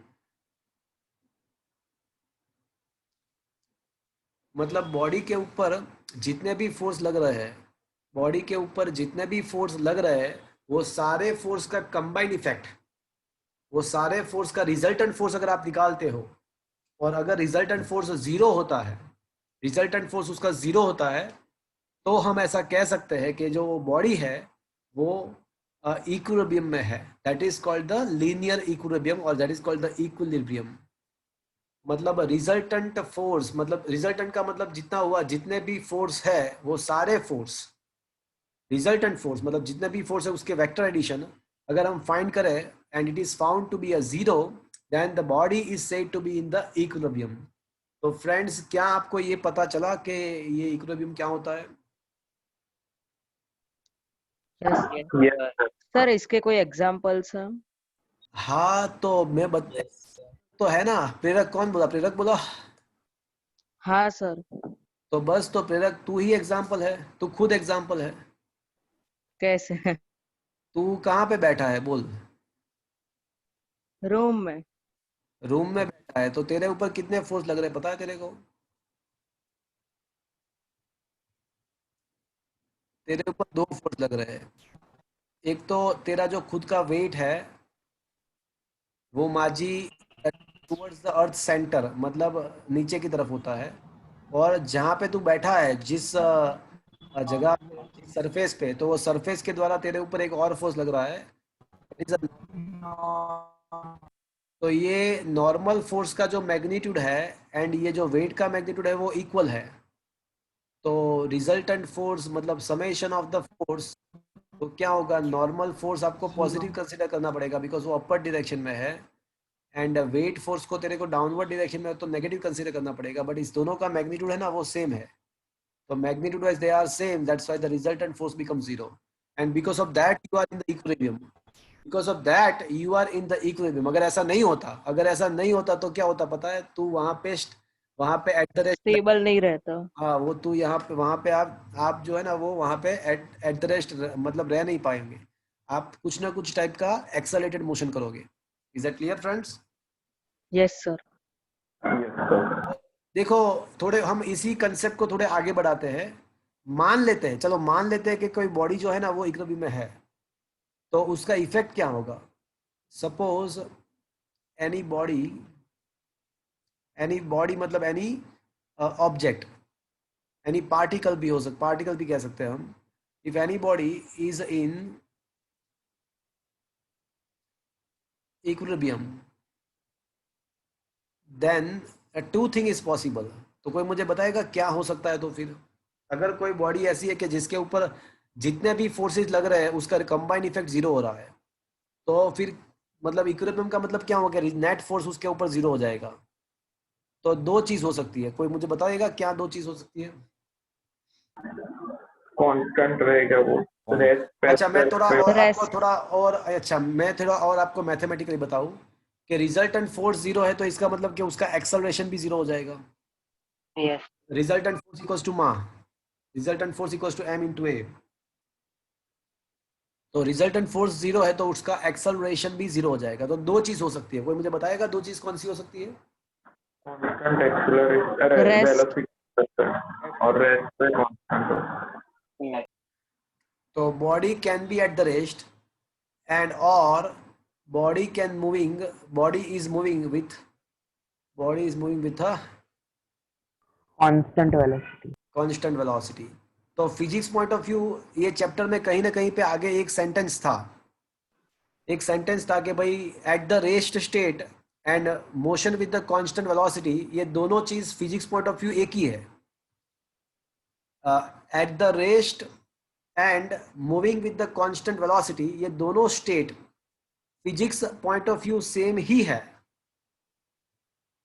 मतलब body के ऊपर जितने भी force लग रहे हैं, body के ऊपर जितने भी फोर्स लग रहे हैं, वो सारे फोर्स का कंबाइंड इफेक्ट, वो सारे फोर्स का रिजल्टेंट फोर्स अगर आप निकालते हो और अगर रिजल्टेंट फोर्स जीरो होता है, रिजल्टेंट फोर्स उसका जीरो होता है, तो हम ऐसा कह सकते हैं कि जो बॉडी है वो इक्विलिब्रियम में है. That is called the linear equilibrium और that is called the equilibrium. मतलब रिजल्टेंट फोर्स, मतलब रिजल्टेंट का मतलब जितना हुआ, जितने भी फोर्स है वो सारे फोर्स, रिजल्टेंट फोर्स मतलब जितने भी फोर्स है उसके वेक्टर एडिशन अगर हम फाइंड करें and it is found to be a zero, then the body is said to be in the equilibrium. तो फ्रेंड्स, क्या आपको ये पता चला कि ये इक्विलिब्रियम क्या होता है? Yes Yes, sir. सर, इसके कोई एग्जांपल्स हैं? हाँ, तो मैं तो है ना, प्रेरक कौन बोला? प्रेरक बोला. हाँ सर. तो बस, तो प्रेरक तू ही एग्जाम्पल है, तू खुद एग्जाम्पल है. कैसे? तू कहाँ पे बैठा है बोल? रूम में. रूम में बैठा है, तो तेरे ऊपर कितने फोर्स लग रहे हैं पता है तेरे को? तेरे ऊपर दो फोर्स लग रहे हैं. एक तो तेरा जो खुद का वेट है वो माजी टुवर्ड्स द अर्थ सेंटर, मतलब नीचे की तरफ होता है. और जहाँ पे तू बैठा है, जिस जगह सरफेस पे, तो वो सरफेस के द्वारा तेरे ऊपर एक और फोर्स लग रहा है. It is a- तो ये नॉर्मल फोर्स का जो मैग्नीट्यूड है एंड ये जो वेट का मैग्नीट्यूड है वो इक्वल है. तो रिजल्टेंट फोर्स मतलब समेशन ऑफ द फोर्स, तो क्या होगा? नॉर्मल फोर्स आपको पॉजिटिव कंसीडर करना पड़ेगा बिकॉज वो अपर डायरेक्शन में है, एंड वेट फोर्स को तेरे को डाउनवर्ड डायरेक्शन में तो नेगेटिव कंसीडर करना पड़ेगा. बट इस दोनों का मैग्नीट्यूड है ना वो सेम है, तो magnitude wise they are same, that's why the resultant force become zero. And because of that you are in the equilibrium. Because of that you are in the equilibrium. अगर ऐसा नहीं होता, अगर ऐसा नहीं होता तो क्या होता पता है? तू वहां पे एट द रेस्ट, स्टेबल नहीं रहता. हाँ, वो तू यहाँ पे, वहां पे आप जो है ना वो वहां पे एट द रेस्ट मतलब रह नहीं पाएंगे. आप कुछ ना कुछ टाइप का एक्सेलरेटेड मोशन करोगे. Is that clear friends? Yes sir. Yes, sir. देखो, थोड़े हम इसी कंसेप्ट को थोड़े आगे बढ़ाते हैं. मान लेते हैं, चलो मान लेते हैं कि कोई बॉडी जो है ना वो इक्विलिब्रियम में है, तो उसका इफेक्ट क्या होगा? सपोज एनी बॉडी मतलब एनी ऑब्जेक्ट, एनी पार्टिकल भी हो सकता, पार्टिकल भी कह सकते हैं हम. If any body is in equilibrium, then two thing is possible. तो कोई मुझे बताएगा क्या हो सकता है? तो फिर अगर कोई बॉडी ऐसी है कि जिसके ऊपर जितने भी फोर्सेस लग रहे हैं उसका कंबाइंड इफेक्ट जीरो हो रहा है, तो फिर मतलब इक्विलिब्रियम का मतलब क्या होगा? नेट फोर्स उसके ऊपर जीरो हो जाएगा. तो दो चीज हो सकती है. कोई मुझे बताएगा क्या दो चीज हो सकती है? Constant रहेगा वो. Rest अच्छा, मैं थोड़ा और आपको Rest. थोड़ा और अच्छा मैं थोड़ा और आपको मैथमेटिकली बताऊं कि रिजल्टेंट फोर्स जीरो है, तो इसका मतलब कि उसका एक्सेलरेशन भी जीरो हो जाएगा. Yes. Resultant force equals to ma, resultant force equals to M into A. तो रिजल्टेंट फोर्स जीरो है तो उसका एक्सेलरेशन भी जीरो हो जाएगा. तो दो चीज हो सकती है. कोई मुझे बताएगा दो चीज कौन सी हो सकती है? constant acceleration Rest. velocity और rest पे constant हो. तो body can be at the rest and और body is moving with a constant velocity. Constant velocity. तो फिजिक्स पॉइंट ऑफ व्यू ये चैप्टर में कहीं ना कहीं पे आगे एक सेंटेंस था कि भाई eight the rest state and motion with the constant velocity, ये दोनों चीज फिजिक्स पॉइंट ऑफ व्यू एक ही है. At the rest and moving with the constant velocity, ये दोनों state physics point of view same ही है.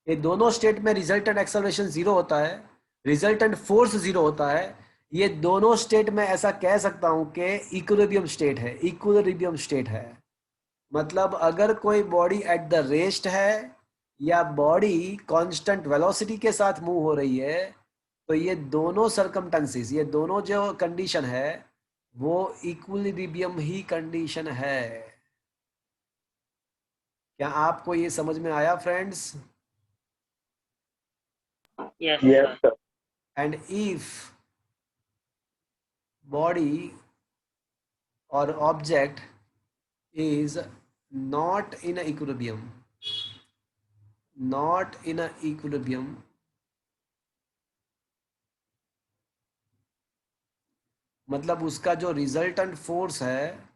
ये दोनों स्टेट में रिजल्टेंट एक्सेलरेशन जीरो होता है, रिजल्टेंट फोर्स जीरो होता है. ये दोनों स्टेट में ऐसा कह सकता हूं कि इक्विलिब्रियम स्टेट है. मतलब अगर कोई बॉडी एट द रेस्ट है या बॉडी कांस्टेंट वेलोसिटी के साथ मूव हो रही है, तो ये दोनों सर्कमटेंसेस, ये दोनों जो कंडीशन है वो इक्विलिब्रियम ही कंडीशन है. क्या आपको ये समझ में आया friends? Yes. Yes, sir. And if body or object is not in equilibrium, not in a equilibrium, मतलब उसका जो रिजल्टेंट फोर्स है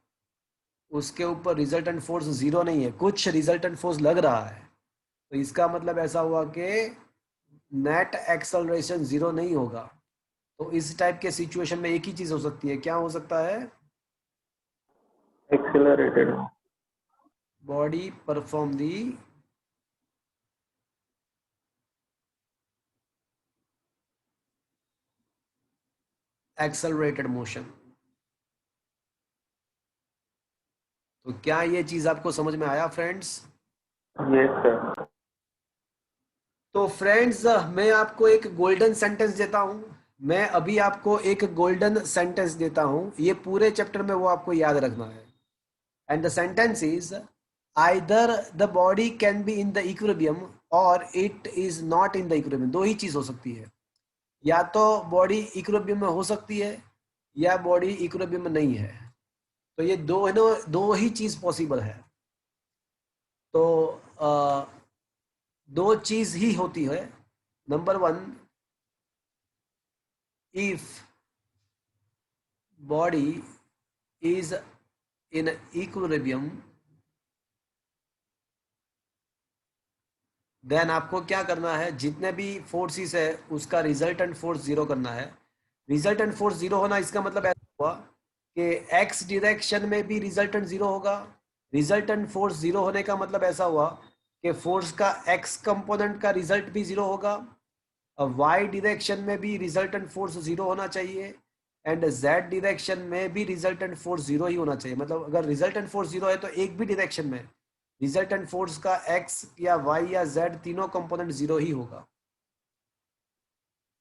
उसके ऊपर रिजल्टेंट फोर्स जीरो नहीं है, कुछ रिजल्टेंट फोर्स लग रहा है, तो इसका मतलब ऐसा हुआ कि नेट एक्सेलरेशन जीरो नहीं होगा। तो इस टाइप के सिचुएशन में एक ही चीज हो सकती है, क्या हो सकता है? Accelerated. Body perform the accelerated motion. तो क्या ये चीज आपको समझ में आया फ्रेंड्स? Yes sir. तो फ्रेंड्स मैं आपको एक गोल्डन सेंटेंस देता हूं, मैं अभी आपको एक गोल्डन सेंटेंस देता हूं, ये पूरे चैप्टर में वो आपको याद रखना है। And the sentence is either the body can be in the equilibrium और it is not in the equilibrium. दो ही चीज हो सकती है, या तो बॉडी इक्विलिब्रियम में हो सकती है या बॉडी इक्विलिब्रियम में नहीं है। तो ये दो ही चीज पॉसिबल है। तो दो चीज ही होती है। Number one, if body is in equilibrium, then आपको क्या करना है, जितने भी फोर्सेस है उसका रिजल्टेंट फोर्स जीरो करना है। रिजल्टेंट फोर्स जीरो होना इसका मतलब ऐसा हुआ कि एक्स डायरेक्शन में भी रिजल्टेंट जीरो होगा। रिजल्टेंट फोर्स जीरो होने का मतलब ऐसा हुआ कि फोर्स का एक्स कंपोनेंट का रिजल्ट भी जीरो होगा। अब वाई डायरेक्शन में भी रिजल्टेंट फोर्स जीरो होना चाहिए एंड जेड डायरेक्शन में भी रिजल्टेंट फोर्स जीरो ही होना चाहिए। मतलब अगर रिजल्टेंट फोर्स जीरो है तो एक भी डायरेक्शन में रिजल्टेंट फोर्स का एक्स या वाई या जेड तीनों कंपोनेंट जीरो ही होगा।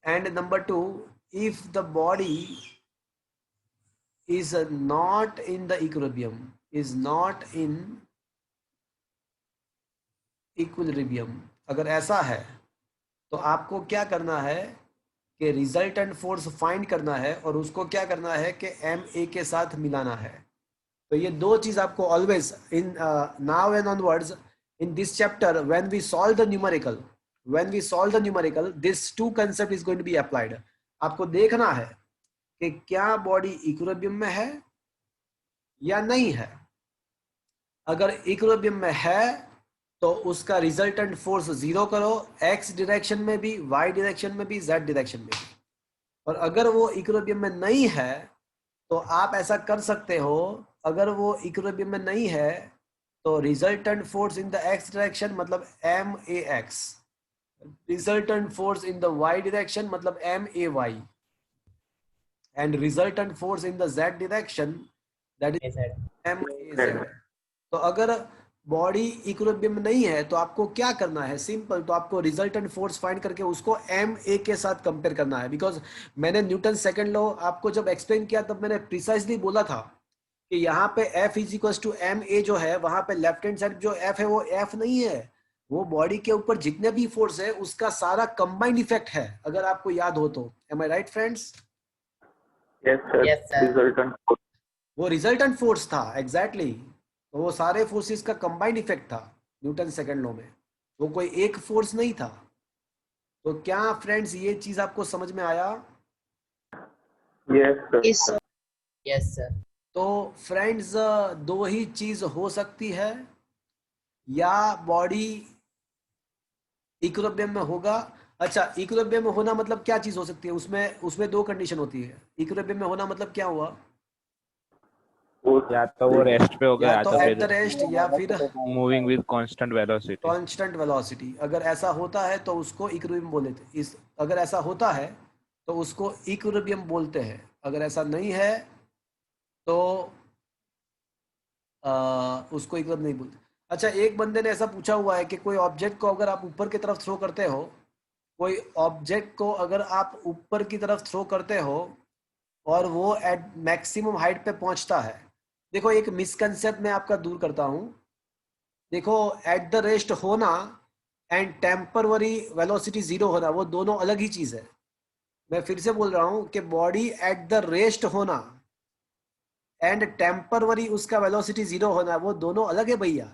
And number two, if the body is not in the equilibrium, is not in equilibrium, अगर ऐसा है तो आपको क्या करना है कि रिजल्टेंट फोर्स फाइंड करना है और उसको क्या करना है कि एम ए के साथ मिलाना है। तो ये दो चीज आपको always in now and onwards in this chapter when we solve the numerical this two concept is going to be applied. आपको देखना है कि क्या बॉडी इक्विलिब्रियम में है या नहीं है। अगर इक्विलिब्रियम में है तो उसका रिजल्टेंट फोर्स जीरो करो, एक्स डायरेक्शन में भी, वाई डायरेक्शन में भी, जेड डायरेक्शन में भी। और अगर वो इक्विलिब्रियम में नहीं है तो आप ऐसा कर सकते हो, अगर वो इक्विलिब्रियम में नहीं है तो resultant force in the x direction मतलब M A X, resultant force in the Y direction मतलब M A Y, and resultant force in the z direction that is MAZ। तो अगर बॉडी इक्विलिब्रियम में नहीं है तो आपको क्या करना है, सिंपल, तो आपको रिजल्टेंट फोर्स फाइंड करके उसको MA के साथ कंपेयर करना है। बिकॉज मैंने न्यूटन सेकंड लॉ आपको जब एक्सप्लेन किया तब मैंने प्रिसाइजली बोला था कि यहाँ पे F is equal to MA जो है, वहां पे लेफ्ट हैंड साइड जो F है वो F नहीं है, वो बॉडी के ऊपर जितने भी फोर्स है उसका सारा कंबाइंड इफेक्ट है, अगर आपको याद हो तो। Am I right friends? Yes sir. Yes, sir. Resultant. वो रिजल्टेंट फोर्स था एग्जैक्टली exactly। तो वो सारे फोर्सेस का कंबाइंड इफेक्ट था न्यूटन सेकंड लॉ में, वो कोई एक फोर्स नहीं था। तो क्या फ्रेंड्स ये चीज आपको समझ में आया? Yes sir. Yes, sir. तो फ्रेंड्स दो ही चीज हो सकती है, या बॉडी इक्विलिब्रियम में होगा। अच्छा, इक्विलिब्रियम में होना मतलब क्या चीज हो सकती है? उसमें दो कंडीशन होती है। इक्विलिब्रियम में होना मतलब क्या हुआ? या तो वो रेस्ट पे हो गया, या तो एट द रेस्ट या फिर moving with constant velocity. Constant velocity. अगर ऐसा होता है तो उसको इक्विलिब्रियम बोलते हैं। अगर ऐसा होता है तो उसको इक्विलिब्रियम बोलते हैं। अगर ऐसा नहीं है तो उसको इक्विलिब्रियम नहीं बोलते। अच्छा, एक बंदे ने ऐसा पूछा हुआ है कि कोई ऑब्जेक्ट को अगर आप ऊपर की तरफ थ्रो करते हो, कोई ऑब्जेक्ट को अगर आप ऊपर की तरफ थ्रो करते हो और वो एट मैक्सिमम हाइट पे पहुंचता है। देखो, एक मिसकंसेप्ट मैं आपका दूर करता हूं। देखो, एट द रेस्ट होना एंड टेम्पररी वेलोसिटी जीरो होना वो दोनों अलग ही चीज है। मैं फिर से बोल रहा हूं कि बॉडी एट द रेस्ट होना एंड टेम्पररी उसका वेलोसिटी जीरो होना वो दोनों अलग है भैया।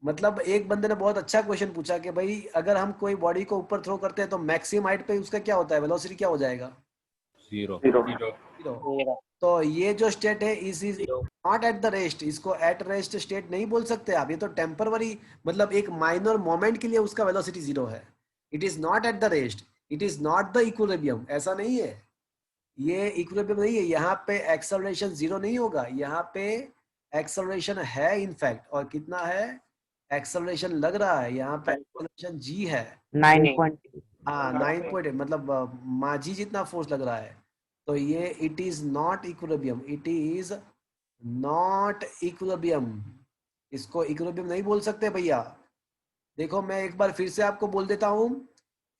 मतलब एक बंदे ने बहुत अच्छा क्वेश्चन पूछा कि भाई अगर हम कोई बॉडी को ऊपर थ्रो करते हैं तो मैक्सिमम हाइट पे उसका क्या होता है, वेलोसिटी क्या हो जाएगा? 0 0। तो ये जो स्टेट है is not at the rest, इसको एट रेस्ट स्टेट नहीं बोल सकते आप, ये तो टेम्परवरी मतलब एक माइनर मोमेंट के लिए उसका वेलोसिटी 0 है। It is not at the rest, it is not the equilibrium, ऐसा नहीं है, ये इक्विलिब्रियम नहीं है, यहाँ पे एक्सेलरेशन 0 नहीं होगा, यहाँ पे एक्सेलरेशन है इनफैक्ट, और कितना है एक्सेलरेशन लग रहा है, यहाँ पे एक्सेलरेशन जी है 9.8। हाँ 9.8 मतलब माजी जितना फोर्स लग रहा है। तो ये it is not equilibrium, it is not equilibrium, इसको इक्विलिब्रियम नहीं बोल सकते भैया। देखो मैं एक बार फिर से आपको बोल देता हूँ,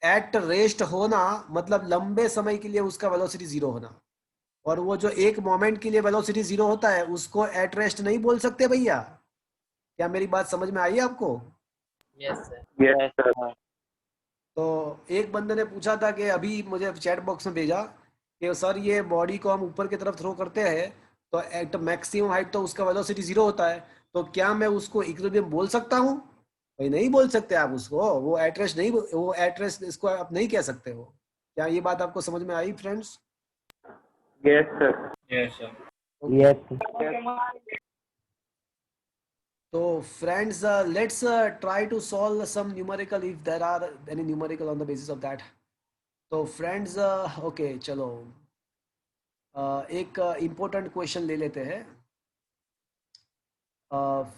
एट रेस्ट होना मतलब लंबे समय के लिए उसका वेलोसिटी 0 होना, और वो जो एक मोमेंट के लिए वेलोसिटी 0 होता है उसको एट रेस्ट नहीं बोल सकते भैया। क्या मेरी बात समझ में आई आपको? Yes sir. Yes, sir. तो एक बंदे ने पूछा था कि अभी मुझे चैट बॉक्स में भेजा कि सर ये बॉडी को हम ऊपर की तरफ थ्रो करते हैं तो एट मैक्सिमम हाइट तो उसका वेलोसिटी 0 होता है, तो क्या मैं उसको इक्विलिब्रियम बोल सकता हूँ? भाई नहीं बोल सकते आप उसको, वो एटरेस्ट नहीं, वो एटरेस्ट इसको आप नहीं कह सकते हो। क्या ये बात आपको समझ में आई friends? Yes, sir. Yes. So friends, let's try to solve some numerical if there are any numerical on the basis of that. तो friends, okay चलो एक important question ले लेते हैं।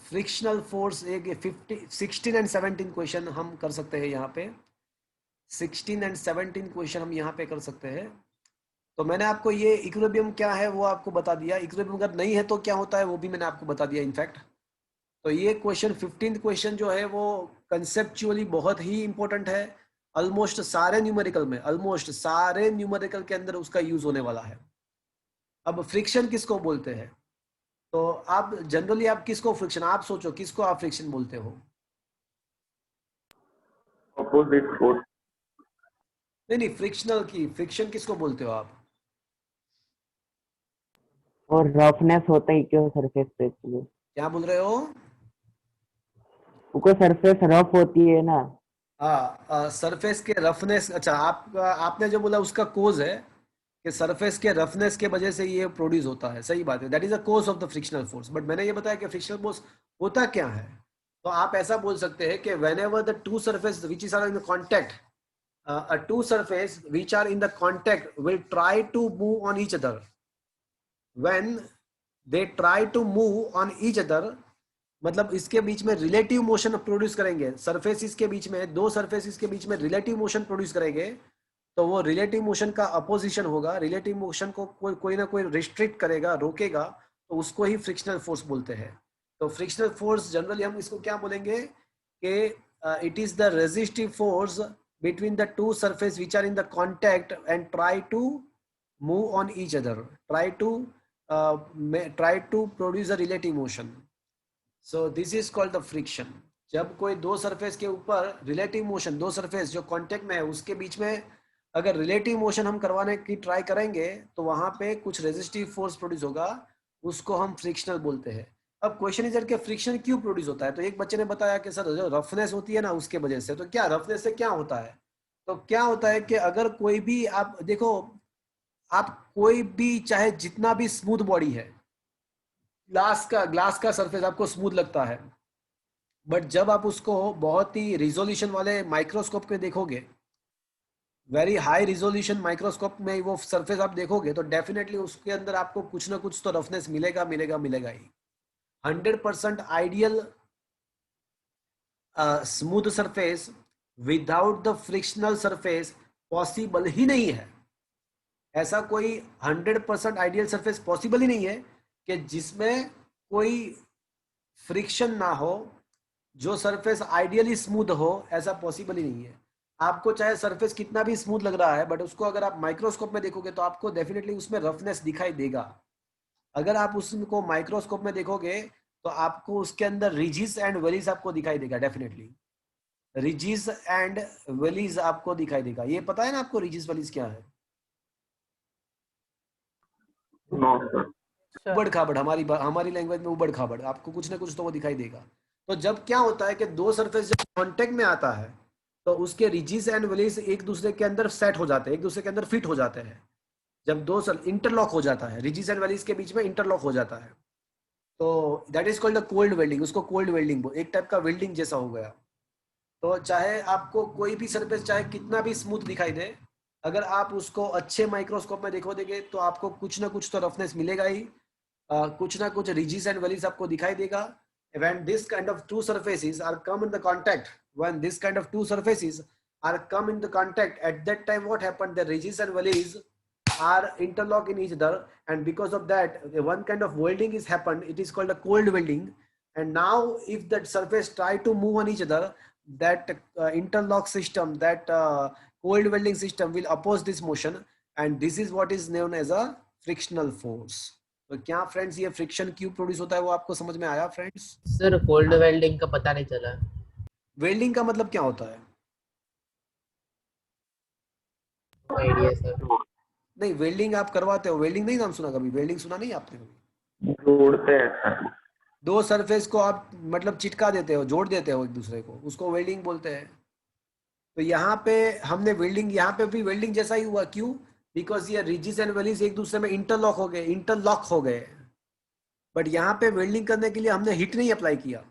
फ्रिक्शनल फोर्स एक 16 एंड 17 क्वेश्चन हम कर सकते हैं यहाँ पे, 16 एंड 17 क्वेश्चन हम यहाँ पे कर सकते हैं। तो मैंने आपको ये इक्विलिब्रियम क्या है वो आपको बता दिया, इक्विलिब्रियम अगर नहीं है तो क्या होता है वो भी मैंने आपको बता दिया इनफैक्ट। तो ये क्वेश्चन 15th क्वेश्चन जो है वो कंसेप्चुअली बहुत ही इंपॉर्टेंट है, ऑलमोस्ट सारे न्यूमेरिकल में, ऑलमोस्ट सारे न्यूमेरिकल के अंदर उसका यूज होने वाला है। अब फ्रिक्शन किसको बोलते हैं? तो आप जनरली आप किसको फ्रिक्शन, आप सोचो किसको आप फ्रिक्शन बोलते हो? Opposite force. नहीं फ्रिक्शनल की फ्रिक्शन किसको बोलते हो आप? और रफनेस होता ही क्यों सरफेस पे इसलिए, क्या बोल रहे हो? क्योंकि सरफेस रफ होती है ना। हाँ सरफेस के रफनेस, अच्छा आप आपने जो बोला उसका कोज है कि सरफेस के रफनेस के वजह से ये प्रोड्यूस होता है, सही बात है, that is a cause of the frictional force. But मैंने ये बताया कि फ्रिक्शनल फोर्स होता क्या है। तो आप ऐसा बोल सकते हैं कि whenever the two surface which is are in contact, two surface which are in the contact will try to move on each other. When they try to move on each other, मतलब इसके बीच में relative motion produce करेंगे, surfaces के बीच में, दो surfaces के बीच में relative motion produce करेंगे, तो वो रिलेटिव मोशन का अपोजिशन होगा, रिलेटिव मोशन को कोई ना कोई रिस्ट्रिक्ट करेगा, रोकेगा, तो उसको ही फ्रिक्शनल फोर्स बोलते हैं। तो फ्रिक्शनल फोर्स जनरली हम इसको क्या बोलेंगे कि it is the resistive force between the two surface which are in the contact and try to move on each other, try to produce a relative motion. So this is called the friction. जब कोई दो surface के ऊपर relative motion, दो surface जो contact में है उसके बीच में अगर रिलेटिव मोशन हम करवाने की ट्राई करेंगे तो वहां पे कुछ रेजिस्टिव फोर्स प्रोड्यूस होगा, उसको हम फ्रिक्शनल बोलते हैं। अब क्वेश्चन इज कि फ्रिक्शन क्यों प्रोड्यूस होता है? तो एक बच्चे ने बताया कि सर जो रफनेस होती है ना उसके वजह से। तो क्या रफनेस से क्या होता है? तो क्या होता है कि अगर कोई भी आप देखो, आप कोई भी चाहे जितना भी स्मूथ बॉडी है, ग्लास का सरफेस आपको स्मूथ लगता है, बट जब आप उसको बहुत ही रिजोल्यूशन वाले माइक्रोस्कोप में देखोगे, वेरी हाई रिजोल्यूशन माइक्रोस्कोप में वो सरफेस आप देखोगे तो डेफिनेटली उसके अंदर आपको कुछ ना कुछ तो रफनेस मिलेगा मिलेगा ही। 100% ideal smooth surface without the frictional surface possible ही नहीं है। ऐसा कोई 100% आइडियल सरफेस पॉसिबल ही नहीं है कि जिसमें कोई फ्रिक्शन ना हो, जो सरफेस आइडियली स्मूथ हो, ऐसा पॉसिबल ही नहीं है। आपको चाहे सरफेस कितना भी स्मूथ लग रहा है बट उसको अगर आप माइक्रोस्कोप में देखोगे तो आपको डेफिनेटली उसमें रफनेस दिखाई देगा। अगर आप उसको माइक्रोस्कोप में देखोगे तो आपको उसके अंदर रिजिस एंड वेलीज आपको दिखाई देगा, डेफिनेटली रिजिस एंड वेलीज आपको दिखाई देगा। ये पता है ना आपको रिजिस वेलीज क्या है? No, sir. उबड़ खाबड़, हमारी लैंग्वेज में उबड़ खाबड़, आपको कुछ ना कुछ तो वो दिखाई देगा। तो जब क्या होता है कि दो सरफेस जब कांटेक्ट में आता है तो उसके रिजिस एंड वेलिस एक दूसरे के अंदर सेट हो जाते हैं, एक दूसरे के अंदर फिट हो जाते हैं। जब दो इंटरलॉक हो जाता है, रिजिस एंड वेलिस के बीच में इंटरलॉक हो जाता है, तो that is called the cold welding. उसको कोल्ड वेल्डिंग, एक टाइप का वेल्डिंग जैसा हो गया। तो चाहे आपको कोई भी सरफेस चाहे कितना भी स्मूथ दिखाई दे, अगर आप उसको अच्छे माइक्रोस्कोप में देखोगे तो आपको कुछ ना कुछ तो रफनेस मिलेगा ही, कुछ ना कुछ रिजिस एंड वेलिस आपको दिखाई देगा। When this kind of two surfaces are come in the contact, when this kind of two surfaces are come in the contact, at that time what happened, the ridges and valleys are interlocked in each other, and because of that one kind of welding is happened, it is called a cold welding. And now if that surface try to move on each other, that interlock system, that cold welding system will oppose this motion, and this is what is known as a frictional force. तो क्या friends ये friction क्यों produce होता है वो आपको समझ में आया फ्रेंड्स? सर कोल्ड वेल्डिंग का पता नहीं चला। वेल्डिंग का मतलब क्या होता है? Idea sir. नहीं, वेल्डिंग आप करवाते हो, वेल्डिंग नहीं नाम सुना कभी? वेल्डिंग सुना नहीं आपने कभी? जोड़ते हैं। दो सरफेस को आप मतलब चिटका देते हो, जोड़ देते हो एक दूसरे को, उसको वेल्डिंग बोलते हैं। तो यहाँ पे हमने वेल्डिंग, यहाँ पे भी वेल्डिंग जैसा ही हुआ। क्यों? बिकॉज ये रिजिस एंड वेलिस एक दूसरे में इंटरलॉक हो गए। बट यहाँ पे वेल्डिंग करने के लिए हमने हीट नहीं अप्लाई किया।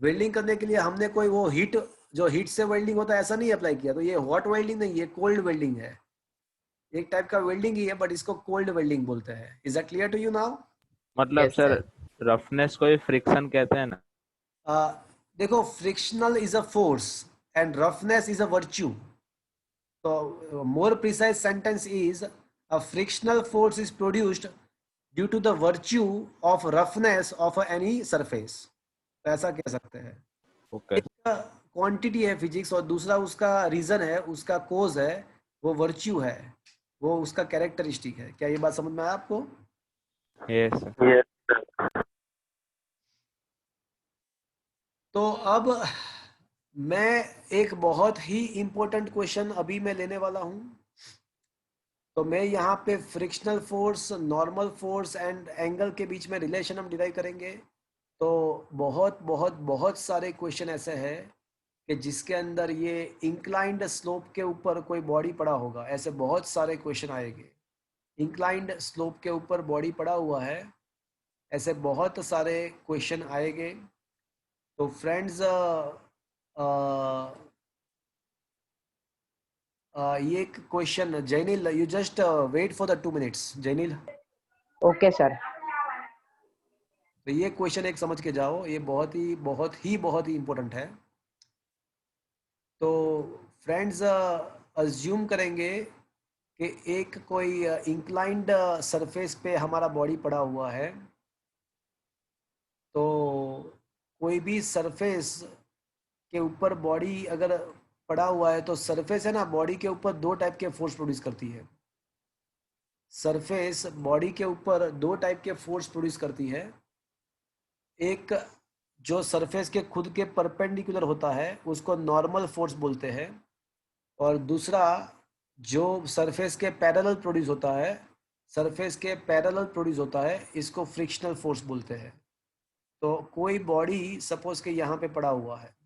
वेल्डिंग करने के लिए हमने कोई वो हीट, जो हीट से वेल्डिंग होता है, ऐसा नहीं अप्लाई किया। तो ये हॉट वेल्डिंग नहीं, ये कोल्ड वेल्डिंग है। एक टाइप का वेल्डिंग ही है, बट इसको कोल्ड वेल्डिंग बोलते हैं। Is that clear to you now? मतलब Yes, सर sir. रफनेस को ही फ्रिक्शन कहते हैं ना? देखो, frictional is a force and roughness is a virtue. तो more precise sentence is a frictional force is produced due to the virtue of roughness of any surface. तो ऐसा कह सकते हैं। ओके। क्वांटिटी है फिजिक्स, और दूसरा उसका रीजन है, उसका कोज है, वो वर्च्यू है, वो उसका कैरेक्टरिस्टिक है। क्या ये बात समझ में आया आपको? Yes sir. ये तो अब मैं एक बहुत ही इंपॉर्टेंट क्वेश्चन अभी मैं लेने वाला हूं। तो मैं यहाँ पे frictional force, normal force and angle के बीच में रिलेशन हम डिराइव करेंगे। तो बहुत बहुत बहुत सारे क्वेश्चन ऐसे हैं कि जिसके अंदर ये इंक्लाइंड स्लोप के ऊपर कोई बॉडी पड़ा होगा, ऐसे बहुत सारे क्वेश्चन आएंगे। इंक्लाइंड स्लोप के ऊपर बॉडी पड़ा हुआ है, ऐसे बहुत सारे क्वेश्चन आएंगे। तो फ्रेंड्स, ये question, Jainil, you just wait for the 2 minutes. Jainil, okay sir. तो ये क्वेश्चन एक समझ के जाओ, ये बहुत ही बहुत ही बहुत ही इंपॉर्टेंट है। तो फ्रेंड्स, अज्यूम करेंगे कि एक कोई इंक्लाइंड सरफेस पे हमारा बॉडी पड़ा हुआ है। तो कोई भी सरफेस के ऊपर बॉडी अगर पड़ा हुआ है, तो सरफेस है ना, बॉडी के ऊपर दो टाइप के फोर्स प्रोड्यूस करती है। सरफेस बॉडी के ऊपर दो टाइप के फोर्स प्रोड्यूस करती है। एक जो सरफेस के खुद के परपेंडिकुलर होता है उसको नॉर्मल फोर्स बोलते हैं, और दूसरा जो सरफेस के पैरेलल प्रोड्यूस होता है, सरफेस के पैरेलल प्रोड्यूस होता है, इसको फ्रिक्शनल फोर्स बोलते हैं। तो कोई बॉडी सपोज के यहाँ पे पड़ा हुआ है,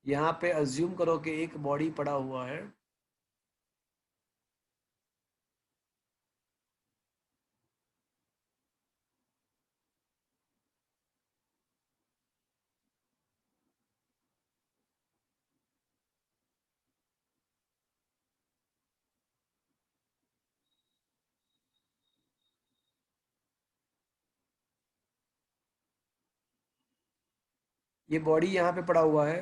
यहाँ पे अज्यूम करो कि एक बॉडी पड़ा हुआ है। ये बॉडी यहाँ पे पड़ा हुआ है,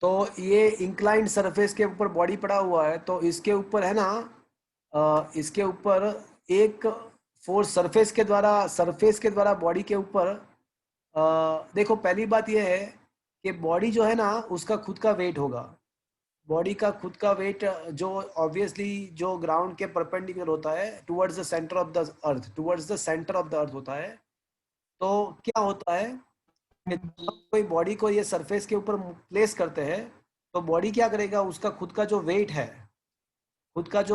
तो ये इंक्लाइंड सरफेस के ऊपर बॉडी पड़ा हुआ है। तो इसके ऊपर है ना, इसके ऊपर एक फोर्स सरफेस के द्वारा बॉडी के ऊपर, देखो पहली बात ये है कि बॉडी जो है ना उसका खुद का वेट होगा। बॉडी का खुद का वेट जो ऑब्वियसली जो ग्राउंड के परपेंडिकुलर होता है towards the centre of the earth होता है। तो क्या होता है कि जब कोई बॉडी को ये सरफेस के ऊपर प्लेस करते हैं, तो बॉडी क्या करेगा, उसका खुद का जो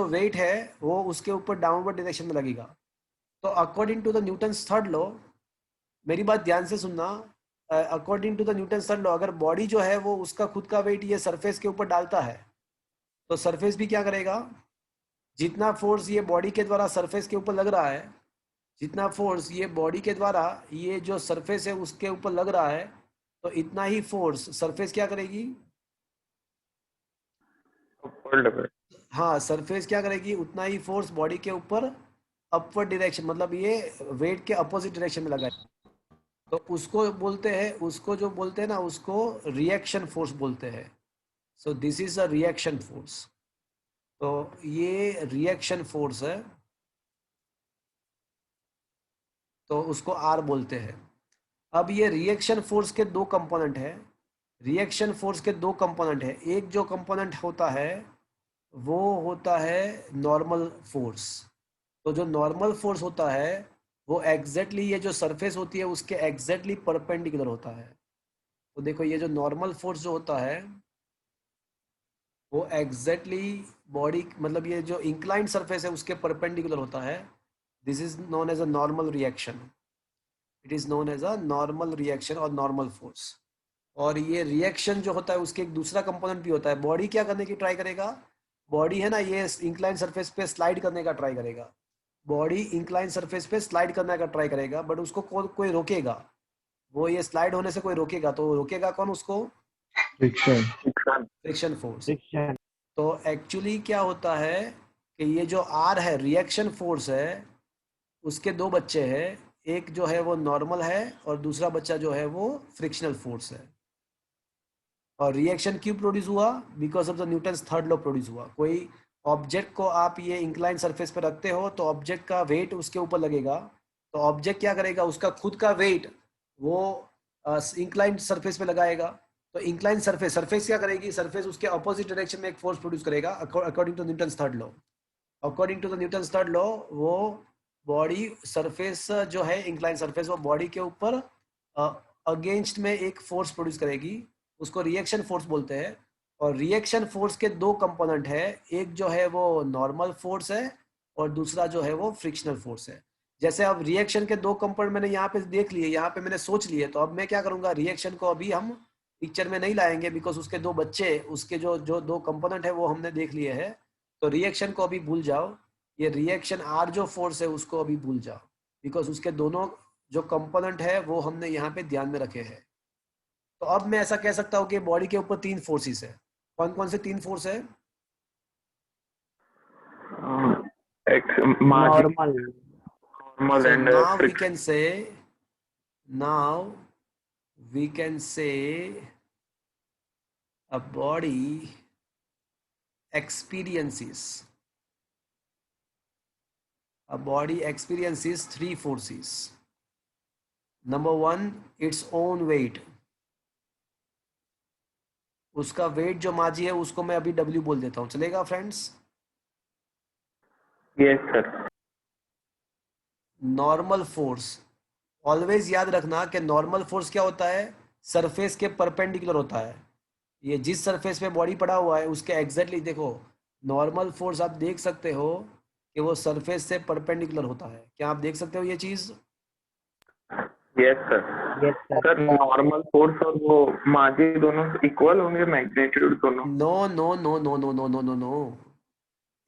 वेट है वो उसके ऊपर डाउनवर्ड डायरेक्शन में लगेगा। तो according to the Newton's third law, मेरी बात ध्यान से सुनना, according to the Newton third law, अगर बॉडी जो है वो उसका खुद का वेट ये सरफेस के ऊपर डालता है, तो सरफेस भी क्या करेगा, जितना फोर्स ये बॉडी के द्वारा सरफेस के ऊपर लग रहा है, जितना फोर्स ये बॉडी के द्वारा ये जो सरफेस है उसके ऊपर लग रहा है, तो इतना ही फोर्स सरफेस क्या करेगी, हाँ सरफेस क्या करेगी, उतना ही फोर्स बॉडी के ऊपर अपवर्ड डायरेक्शन, मतलब ये वेट के अपोजिट डायरेक्शन में लगाए, तो उसको बोलते हैं, उसको जो बोलते हैं ना, उसको रिएक्शन फोर्स बोलते हैं। So this is a reaction force. तो ये रिएक्शन फोर्स है, तो उसको आर बोलते हैं। अब ये रिएक्शन फोर्स के दो कंपोनेंट है, रिएक्शन फोर्स के दो कंपोनेंट है। एक जो कंपोनेंट होता है वो होता है नॉर्मल फोर्स। तो जो नॉर्मल फोर्स होता है वो एग्जैक्टली ये जो सरफेस होती है उसके एग्जैक्टली परपेंडिकुलर होता है। तो देखो ये जो नॉर्मल फोर्स जो होता है वो एग्जैक्टली बॉडी, मतलब ये जो इंक्लाइंड सरफेस है उसके परपेंडिकुलर होता है। This is known as a normal reaction, it is known as a normal reaction और नॉर्मल फोर्स। और ये रिएक्शन जो होता है उसके एक दूसरा कंपोनेंट भी होता है। बॉडी क्या करने की ट्राई करेगा, बॉडी है ना ये इंक्लाइन सरफेस पे स्लाइड करने का ट्राई करेगा, बॉडी इंक्लाइन सरफेस पे स्लाइड करने का ट्राई करेगा, बट उसको कोई रोकेगा, वो ये स्लाइड होने से कोई रोकेगा, तो रोकेगा कौन उसको, फ्रिक्शन फोर्स। फ्रिक्शन। तो एक्चुअली क्या होता है कि ये जो आर है रिएक्शन फोर्स है, उसके दो बच्चे हैं, एक जो है वो नॉर्मल है और दूसरा बच्चा जो है वो फ्रिक्शनल फोर्स है। और रिएक्शन क्यों प्रोड्यूस हुआ, because of the Newton's third law produce हुआ। कोई ऑब्जेक्ट को आप ये इंक्लाइन सरफेस पे रखते हो तो ऑब्जेक्ट का वेट उसके ऊपर लगेगा, तो ऑब्जेक्ट क्या करेगा, उसका खुद का वेट वो इंक्लाइन सरफेस पे लगाएगा। तो इंक्लाइन सरफेस क्या करेगी, सरफेस उसके अपोजिट डायरेक्शन में एक फोर्स प्रोड्यूस करेगा according to Newton's third law. According to the Newton's third law वो बॉडी सरफेस जो है इंक्लाइन सरफेस, वो बॉडी के ऊपर अगेंस्ट में एक फोर्स प्रोड्यूस करेगी, उसको रिएक्शन फोर्स बोलते हैं। और रिएक्शन फोर्स के दो कंपोनेंट है, एक जो है वो नॉर्मल फोर्स है और दूसरा जो है वो फ्रिक्शनल फोर्स है। जैसे अब रिएक्शन के दो कंपोनेंट मैंने यहाँ पे देख लिए, यहाँ पे मैंने सोच लिए, तो अब मैं क्या करूँगा, रिएक्शन को अभी हम पिक्चर में नहीं लाएंगे, बिकॉज उसके दो बच्चे, उसके जो जो दो कंपोनेंट है वो हमने देख लिए हैं। तो रिएक्शन को अभी भूल जाओ, ये रिएक्शन आर जो फोर्स है उसको अभी भूल जाओ, बिकॉज उसके दोनों जो कंपोनेंट है वो हमने यहाँ पे ध्यान में रखे हैं। तो अब मैं ऐसा कह सकता हूँ कि बॉडी के ऊपर तीन फोर्सेस है। कौन कौन से तीन फोर्स है, normal. normal so and now we friction. can say a body experiences three forces. Number one, its own weight. उसका वेट जो माजी है उसको मैं अभी W बोल देता हूँ, चलेगा friends? Yes sir. Normal force, always याद रखना कि नॉर्मल फोर्स क्या होता है, सरफेस के परपेंडिकुलर होता है। ये जिस सरफेस पे बॉडी पड़ा हुआ है उसके एग्जैक्टली देखो, नॉर्मल फोर्स आप देख सकते हो कि वो सरफेस से परपेंडिकुलर होता है। क्या आप देख सकते हो ये चीज? Yes sir. Yes sir. Sir normal force और वो माजी दोनों इक्वल होंगे, मैग्नीट्यूड दोनों? No no no no no no no no no,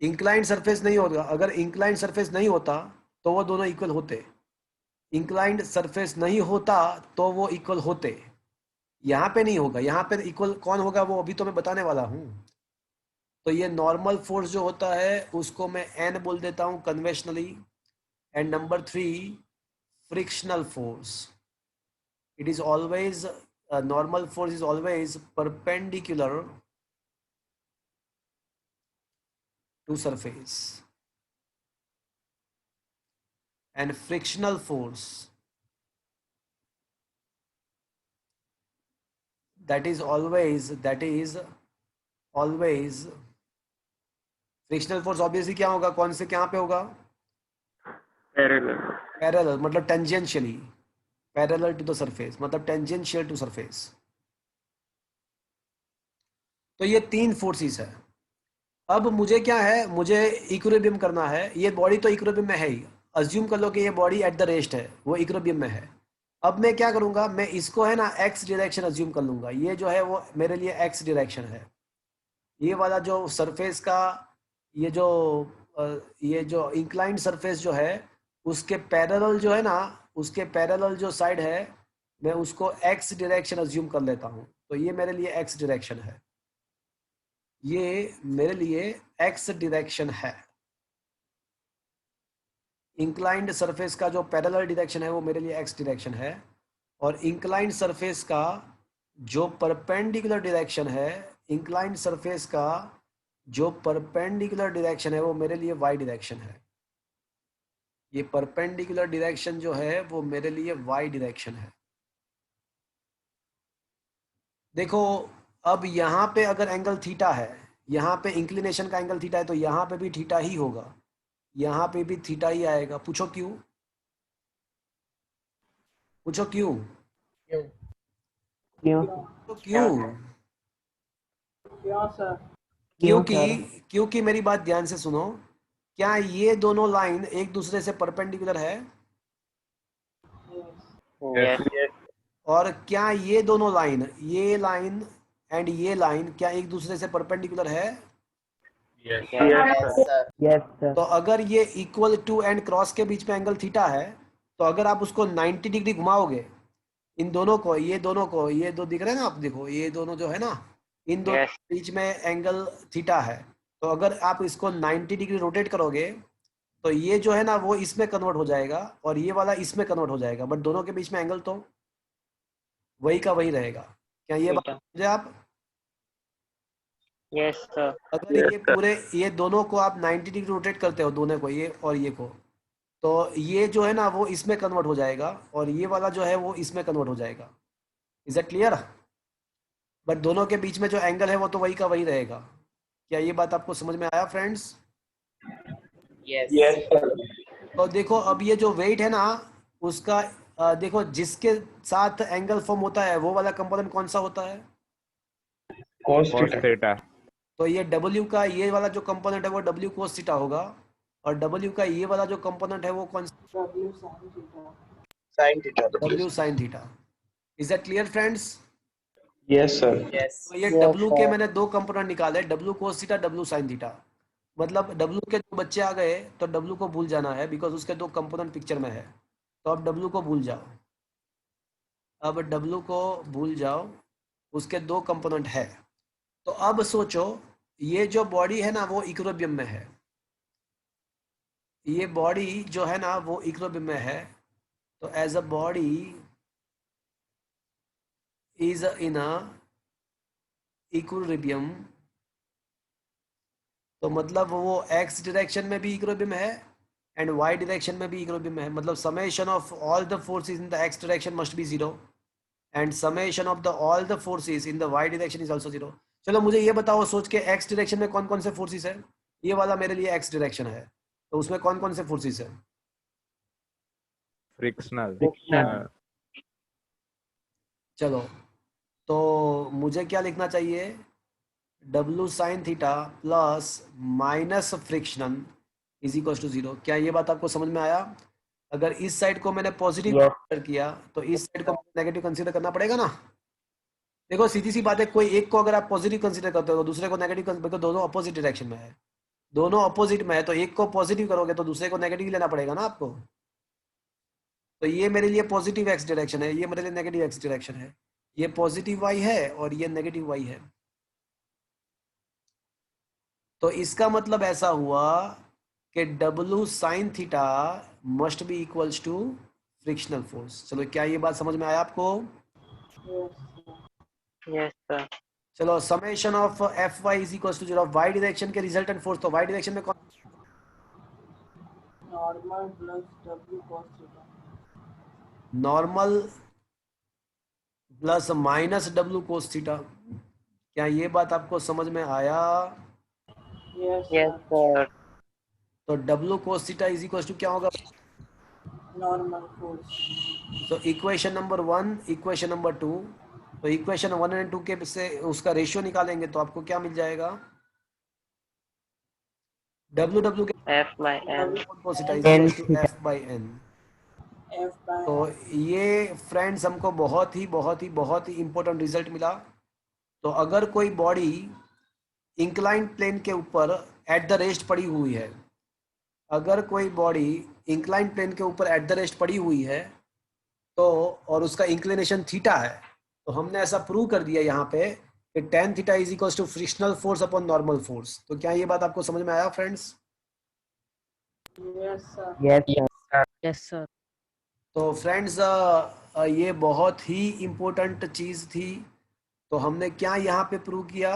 inclined surface नहीं होगा। अगर इंक्लाइंड सरफेस नहीं होता तो वो दोनों इक्वल होते, इंक्लाइंड सरफेस नहीं होता तो वो इक्वल होते। यहाँ पे नहीं होगा, यहाँ पे इक्वल कौन होगा वो अभी तो मैं बताने वाला हूँ। तो ये नॉर्मल फोर्स जो होता है उसको मैं N बोल देता हूँ conventionally. And number 3, frictional force, it is always normal force is always perpendicular to surface, and frictional force, that is always frictional force obviously क्या होगा, कौन से कहाँ पे होगा, पैरेलल, मतलब tangentially parallel to the surface, मतलब टेंजेंशियल टू सरफेस। तो ये तीन फोर्सेस है। अब मुझे क्या है, मुझे इक्विलिब्रियम करना है। ये बॉडी तो इक्विलिब्रियम में है ही, अज्यूम कर लो कि ये बॉडी एट द रेस्ट है, वो इक्विलिब्रियम में है। अब मैं क्या करूंगा, मैं इसको है ना एक्स डायरेक्शन अज्यूम कर लूंगा। ये जो है वो मेरे लिए एक्स डायरेक्शन है। ये वाला जो सरफेस का ये जो ये जो इंक्लाइंड सरफेस जो है उसके पैरेलल जो है ना, उसके पैरेलल जो साइड है मैं उसको एक्स डायरेक्शन अज्यूम कर लेता हूँ। तो ये मेरे लिए एक्स डायरेक्शन है, ये मेरे लिए एक्स डायरेक्शन है। इंक्लाइंड सरफेस का जो पैरेलल डायरेक्शन है वो मेरे लिए एक्स डायरेक्शन है, और इंक्लाइंड सरफेस का जो परपेंडिकुलर डायरेक्शन है, इंक्लाइंड सरफेस का जो परपेंडिकुलर डायरेक्शन है वो मेरे लिए वाई डायरेक्शन है। ये परपेंडिकुलर डायरेक्शन जो है वो मेरे लिए वाई डायरेक्शन है। देखो अब यहाँ पे अगर एंगल थीटा है, यहाँ पे इंक्लिनेशन का एंगल थीटा है, तो यहाँ पे भी थीटा ही होगा, यहाँ पे भी थीटा ही आएगा। पूछो क्यों? पूछो क्यों? क्यों? क्यों? तो क्यों? क्यों सर? क्योंकि सर? क्योंकि मेरी बात ध्यान से सुनो, क्या ये दोनों लाइन एक दूसरे से परपेंडिकुलर है? और क्या ये दोनों लाइन, ये लाइन एंड ये लाइन, क्या एक दूसरे से परपेंडिकुलर है? Yes, sir. Yes sir. तो अगर ये इक्वल टू एंड क्रॉस के बीच में एंगल थीटा है, तो अगर आप उसको 90 डिग्री घुमाओगे, इन दोनों को, ये दोनों को, ये दो दिख रहे हैं ना, आप देखो ये दोनों जो है ना, इन दोनों के बीच में एंगल थीटा है। तो अगर आप इसको 90 डिग्री रोटेट करोगे तो ये जो है ना वो इसमें कन्वर्ट हो जाएगा और ये वाला इसमें कन्वर्ट हो जाएगा, बट दोनों के बीच में एंगल तो वही का वही रहेगा। क्या ये बात समझे आप? Yes sir. अगर ये पूरे, ये दोनों को आप 90 डिग्री रोटेट करते हो, दोनों को, ये और ये को, तो ये जो है ना वो इसमें कन्वर्ट हो जाएगा और ये वाला जो है वो इसमें कन्वर्ट हो जाएगा। Is it clear? बट दोनों के बीच में जो एंगल है वो तो वही का वही रहेगा। क्या ये बात आपको समझ में आया फ्रेंड्स? Yes. तो देखो अब ये जो वेट है ना उसका देखो जिसके साथ एंगल फॉर्म होता है वो वाला कंपोनेंट कौन सा होता है? cos theta. तो ये W का ये वाला जो कंपोनेंट है वो W cos थीटा होगा, और W का ये वाला जो कंपोनेंट है वो कौन सा? W sin theta. Is that clear friends? Yes, sir. Yes. तो ये W के मैंने दो कंपोनेंट निकाले, W cos theta, W sin theta. मतलब W के जो बच्चे आ गए तो W को भूल जाना है, बिकॉज उसके दो कंपोनेंट पिक्चर में है। तो अब W को भूल जाओ, अब W को भूल जाओ, उसके दो कंपोनेंट है। तो अब सोचो ये जो बॉडी है ना वो इक्विलिब्रियम में है, ये बॉडी जो है ना वो इक्विलिब्रियम में है। तो as a body is in a equilibrium, तो मतलब वो x डायरेक्शन में भी इक्विलिब्रियम है एंड y डायरेक्शन में भी इक्विलिब्रियम है। मतलब summation of all the forces in the x direction must be 0 and summation of the all the forces in the y direction is also 0। चलो मुझे ये बताओ सोच के, x डायरेक्शन में कौन कौन से फोर्सेस है? ये वाला मेरे लिए x डायरेक्शन है, तो उसमें कौन कौन से फोर्सेस है? फ्रिक्शनल। चलो तो मुझे क्या लिखना चाहिए? W sin theta plus minus frictional is equal to 0। क्या ये बात आपको समझ में आया? अगर इस साइड को मैंने पॉजिटिव कंसीडर किया तो इस साइड को नेगेटिव कंसीडर करना पड़ेगा ना। देखो सीधी सी बात है, कोई एक को अगर आप पॉजिटिव कंसीडर करते हो तो दूसरे को नेगेटिव कंसीडर, तो दोनों अपोजिट डायरेक्शन में है, दोनों अपोजिट में है, तो एक को पॉजिटिव करोगे तो दूसरे को नेगेटिव लेना पड़ेगा ना आपको। तो ये मेरे लिए पॉजिटिव x डायरेक्शन है, ये मेरे लिए नेगेटिव x डायरेक्शन है, ये पॉजिटिव y है और ये नेगेटिव y है। तो इसका मतलब ऐसा हुआ कि W sin theta must be equals to frictional force. चलो क्या ये बात समझ में आया आपको? Yes sir. चलो summation of Fy is equals to 0 y direction के रिजल्टेंट फोर्स, तो y डायरेक्शन में कौन? Normal plus W cos theta. Normal plus minus W cos theta. क्या ये बात आपको समझ में आया? Yes yes sir. तो W cos theta is equals to क्या होगा? Normal force. तो इक्वेशन नंबर 1, इक्वेशन नंबर 2, तो इक्वेशन 1 एंड 2 के से उसका रेशियो निकालेंगे तो आपको क्या मिल जाएगा? W के F by N। cos theta is equal to F by N। F by तो F. ये फ्रेंड्स हमको बहुत ही इम्पोर्टेंट रिजल्ट मिला। तो अगर कोई बॉडी इंक्लाइन प्लेन के ऊपर एट द रेस्ट पड़ी हुई है, अगर कोई बॉडी इंक्लाइन प्लेन के ऊपर एट द रेस्ट पड़ी हुई है तो, और उसका इंक्लिनेशन थीटा है, तो हमने ऐसा प्रूव कर दिया यहाँ पे कि tan theta is equal to frictional force upon normal force. तो क्या ये बात आपको समझ में आया friends? Yes, sir. Yes, sir. Yes sir. तो फ्रेंड्स ये बहुत ही इम्पोर्टेंट चीज़ थी। तो हमने क्या यहाँ पे प्रूव किया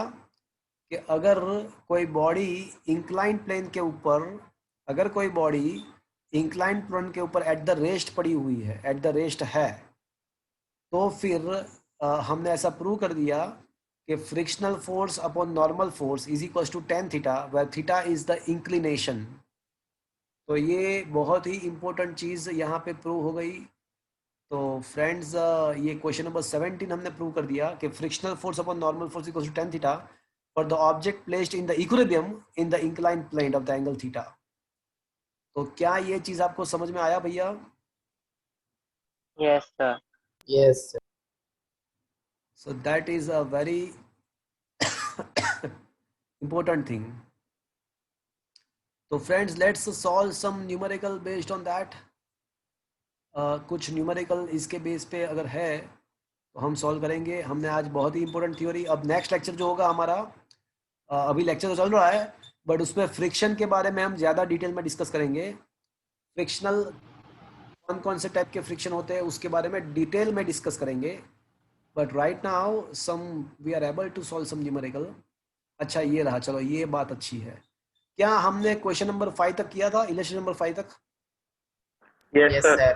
कि अगर कोई बॉडी इंक्लाइन प्लेन के ऊपर, अगर कोई बॉडी इंक्लाइन प्लेन के ऊपर एट द रेस्ट पड़ी हुई है, एट द रेस्ट है, तो फिर हमने ऐसा प्रूव कर दिया कि frictional force upon normal force is equal to tan theta, where theta is the inclination. तो ये बहुत ही इम्पोर्टेंट चीज़ यहाँ पे प्रूव हो गई। तो फ्रेंड्स ये क्वेश्चन नंबर 17 हमने प्रूव कर दिया कि frictional force upon normal force equal to tan theta for the object placed in the equilibrium in the incline plane of the angle theta. तो क्या ये चीज़ आपको समझ में आया भैया? Yes, sir. Yes, sir. So that is a very important thing. So friends, let's solve some numerical based on that. कुछ numerical इसके बेस पे अगर है तो हम सॉल्व करेंगे। हमने आज बहुत ही इंपॉर्टेंट थ्योरी, अब नेक्स्ट लेक्चर जो होगा हमारा, अभी लेक्चर तो चल रहा है बट उसमें फ्रिक्शन के बारे में हम ज़्यादा डिटेल में डिस्कस करेंगे। फ्रिक्शनल कौन कौन से टाइप के फ्रिक्शन होते हैं उसके बारे में डिटेल में डिस्कस करेंगे। But right now we are able to solve some numerical. अच्छा ये रहा, चलो ये बात अच्छी है। क्या हमने क्वेश्चन नंबर 5 तक किया था, इलेक्शन नंबर 5 तक? Yes, Yes, sir. sir.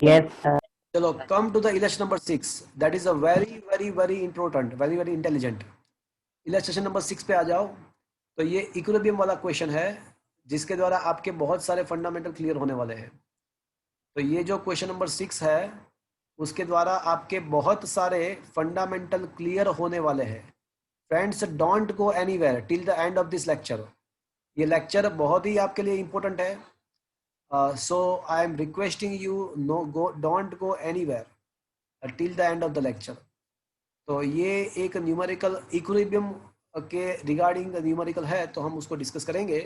Yes, sir. चलो come to the election number 6, that is a very important, very intelligent. इलेक्ट्रेशन नंबर 6 पे आ जाओ। तो ये इक्विलिब्रियम वाला क्वेश्चन है जिसके द्वारा आपके बहुत सारे फंडामेंटल क्लियर होने वाले हैं। तो ये जो क्वेश्चन नंबर 6 है उसके द्वारा आपके बहुत सारे फंडामेंटल क्लियर होने वाले हैं। Friends don't go anywhere till the end of this lecture. ये लेक्चर बहुत ही आपके लिए इम्पोर्टेंट है। So I am requesting you don't go anywhere till the end of the lecture. तो ये एक न्यूमेरिकल इक्विलिब्रियम के रिगार्डिंग न्यूमेरिकल है, तो हम उसको डिस्कस करेंगे।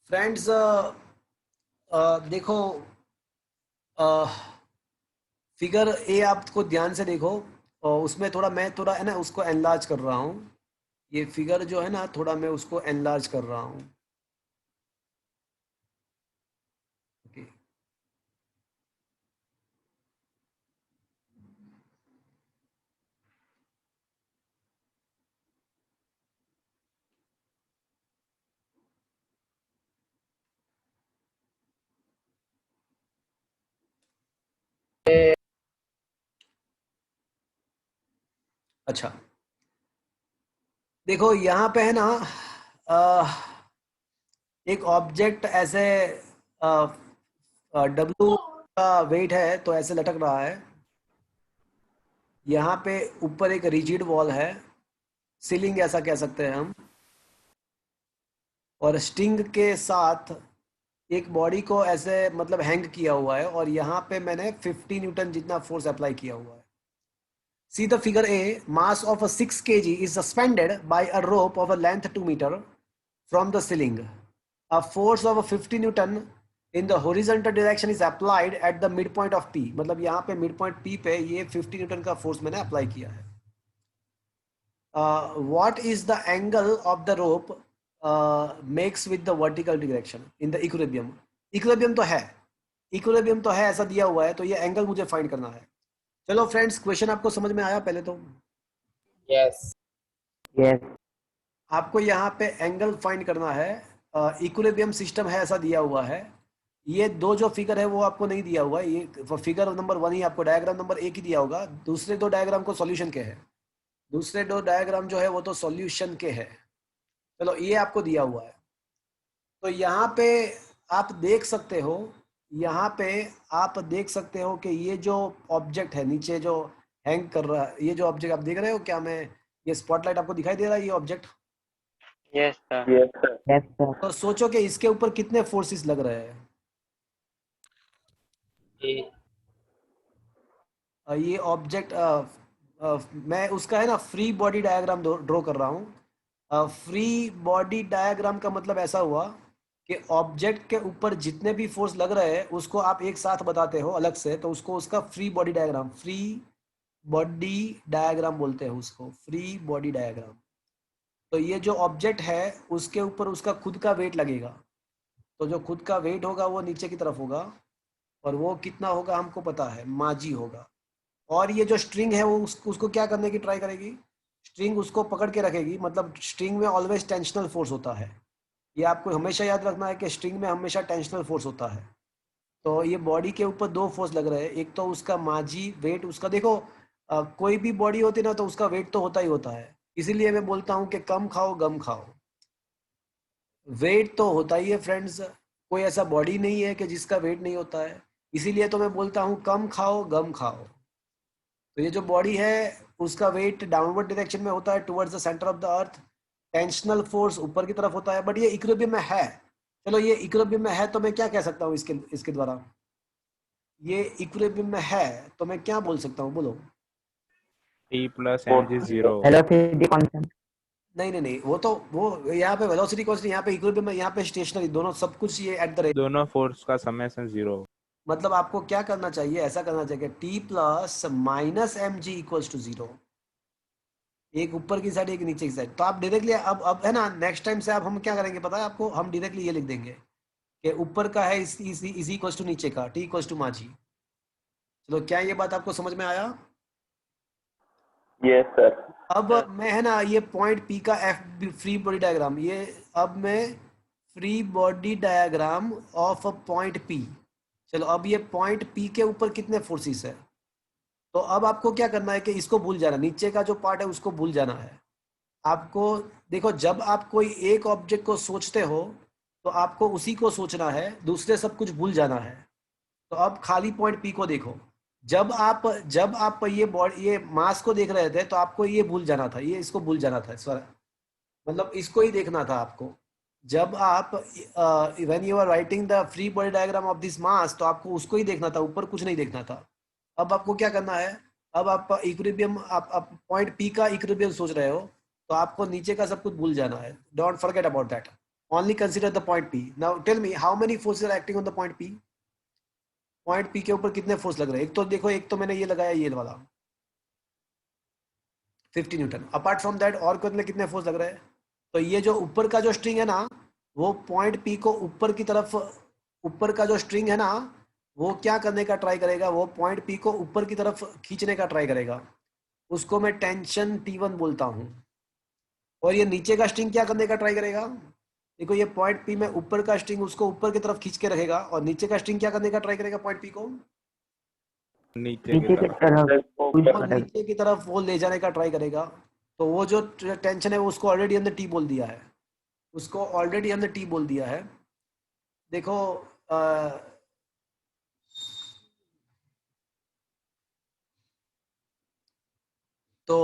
फ्रेंड्स देखो, फिगर ए आपको ध्यान से देखो, और उसमें थोड़ा मैं थोड़ा है ना उसको एनलार्ज कर रहा हूँ। ये फिगर जो है ना थोड़ा मैं उसको एनलार्ज कर रहा हूँ। ओके, अच्छा देखो यहाँ पे है ना एक ऑब्जेक्ट ऐसे W का वेट है तो ऐसे लटक रहा है। यहाँ पे ऊपर एक रिजिड वॉल है, सीलिंग ऐसा कह सकते हैं हम, और स्टिंग के साथ एक बॉडी को ऐसे मतलब हैंग किया हुआ है, और यहाँ पे मैंने 50 न्यूटन जितना फोर्स अप्लाई किया हुआ है। See the figure A, mass of a 6 kg is suspended by a rope of a length 2 meter from the ceiling. A force of 50 Newton in the horizontal direction is applied at the midpoint of P. मतलब यहाँ पे midpoint P पे ये 50 Newton का force मैंने apply किया है। What is the angle of the rope makes with the vertical direction in the equilibrium? Equilibrium तो है ऐसा दिया हुआ है, तो ये एंगल मुझे फाइंड करना है। चलो फ्रेंड्स, क्वेश्चन आपको समझ में आया पहले तो? Yes. Yes. आपको यहाँ पे एंगल फाइंड करना है। इक्विलिब्रियम सिस्टम है ऐसा दिया हुआ है। ये दो जो फिगर है वो आपको नहीं दिया हुआ है, ये फिगर नंबर 1 ही आपको, डायग्राम नंबर 1 ही दिया होगा। दूसरे दो डायग्राम को सॉल्यूशन के है, दूसरे दो डायग्राम जो है वो तो सॉल्यूशन के है। चलो ये आपको दिया हुआ है। तो यहाँ पे आप देख सकते हो, यहाँ पे आप देख सकते हो कि ये जो ऑब्जेक्ट है नीचे जो हैंग कर रहा है, ये जो ऑब्जेक्ट आप देख रहे हो, क्या मैं ये स्पॉटलाइट आपको दिखाई दे रहा है? ये object Yes, sir. Yes, sir. तो सोचो कि इसके ऊपर कितने फोर्सेस लग रहे हैं। ये ऑब्जेक्ट मैं उसका है ना फ्री बॉडी डायग्राम ड्रॉ कर रहा हूँ। फ्री बॉडी डायग्राम का मतलब ऐसा हुआ कि ऑब्जेक्ट के ऊपर जितने भी फोर्स लग रहे हैं उसको आप एक साथ बताते हो अलग से, तो उसको उसका फ्री बॉडी डायग्राम बोलते हैं उसको, फ्री बॉडी डायग्राम। तो ये जो ऑब्जेक्ट है उसके ऊपर उसका खुद का वेट लगेगा, तो जो खुद का वेट होगा वो नीचे की तरफ होगा, और वो कितना होगा हमको पता है, माजी होगा। और ये जो स्ट्रिंग है वो उसको क्या करने की ट्राई करेगी, स्ट्रिंग उसको पकड़ के रखेगी, मतलब स्ट्रिंग में ऑलवेज टेंशनल फोर्स होता है। ये आपको हमेशा याद रखना है कि स्ट्रिंग में हमेशा टेंशनल फोर्स होता है। तो ये बॉडी के ऊपर दो फोर्स लग रहे हैं, एक तो उसका माजी वेट, उसका देखो कोई भी बॉडी होती है ना तो उसका वेट तो होता ही होता है, इसीलिए मैं बोलता हूँ कि कम खाओ गम खाओ, वेट तो होता ही है फ्रेंड्स। कोई ऐसा बॉडी नहीं है कि जिसका वेट नहीं होता है, इसीलिए तो मैं बोलता हूँ कम खाओ गम खाओ। तो ये जो बॉडी है उसका वेट डाउनवर्ड डायरेक्शन में होता है towards the centre of the earth, tensional force ऊपर की तरफ होता है, बट ये इक्विलिब्रियम में है। चलो ये इक्विलिब्रियम में है तो मैं क्या कह सकता हूँ इसके द्वारा, ये इक्विलिब्रियम में है तो मैं क्या बोल सकता हूँ, बोलो। T plus mg 0. Velocity constant. नहीं, वो यहाँ पे वेलोसिटी कांस्टेंट, यहाँ पे इक्विलिब्रियम में, यहाँ पे स्टेशनरी, दोनों सब कुछ ये एट द रेट। दोनों फोर्स का समेशन 0. मतलब आपको क्या करना चाहिए, ऐसा करना चाहिए T plus minus m g equals to 0, एक ऊपर की साइड एक नीचे की साइड। तो आप डायरेक्टली अब है ना, नेक्स्ट टाइम से अब हम क्या करेंगे पता है आपको, हम डायरेक्टली ये लिख देंगे कि ऊपर का है इज इक्वल्स टू नीचे का, टी इक्वल्स टू माजी। चलो क्या ये बात आपको समझ में आया? Yes, sir. अब मैं है ना ये पॉइंट पी का एफ फ्री बॉडी डायग्राम, ये अब मैं free body diagram of a point P. चलो अब ये पॉइंट पी के ऊपर कितने फोर्सेस है, तो अब आपको क्या करना है कि इसको भूल जाना, नीचे का जो पार्ट है उसको भूल जाना है आपको। देखो जब आप कोई एक ऑब्जेक्ट को सोचते हो तो आपको उसी को सोचना है, दूसरे सब कुछ भूल जाना है। तो अब खाली पॉइंट पी को देखो, जब आप ये मास को देख रहे थे तो आपको ये भूल जाना था, ये इसको भूल जाना था, मतलब इसको ही देखना था आपको। जब आप when you are writing the free body diagram of this mass तो आपको उसको ही देखना था, ऊपर कुछ नहीं देखना था। अब आपको क्या करना है, अब आप इक्विलिब्रियम, आप पॉइंट पी का इक्विलिब्रियम सोच रहे हो तो आपको नीचे का सब कुछ भूल जाना है। Don't forget about that, only consider the point P. Now tell me how many forces are acting on the point P. Point P के ऊपर कितने फोर्स लग रहे हैं, एक तो देखो, एक तो मैंने ये लगाया ये वाला 50 न्यूटन, अपार्ट फ्रॉम दैट और कितने फोर्स लग रहे हैं। तो ये जो ऊपर का जो स्ट्रिंग है ना, वो पॉइंट पी को ऊपर की तरफ, ऊपर का जो स्ट्रिंग है ना वो क्या करने का ट्राई करेगा, वो पॉइंट पी को ऊपर की तरफ खींचने का ट्राई करेगा, उसको मैं टेंशन T1 बोलता हूँ। और ये नीचे का स्ट्रिंग क्या करने का ट्राई करेगा, देखो ये पॉइंट पी में ऊपर का स्ट्रिंग उसको ऊपर की तरफ खींच के रखेगा, और नीचे का स्ट्रिंग क्या करने का ट्राई करेगा पॉइंट पी को नीचे की नीचे की तरफ. तरफ push वो करेगा। नीचे की तरफ वो ले जाने का ट्राई करेगा। तो वो जो टेंशन है वो उसको ऑलरेडी हमने टी बोल दिया है, उसको ऑलरेडी हमने टी बोल दिया है। देखो तो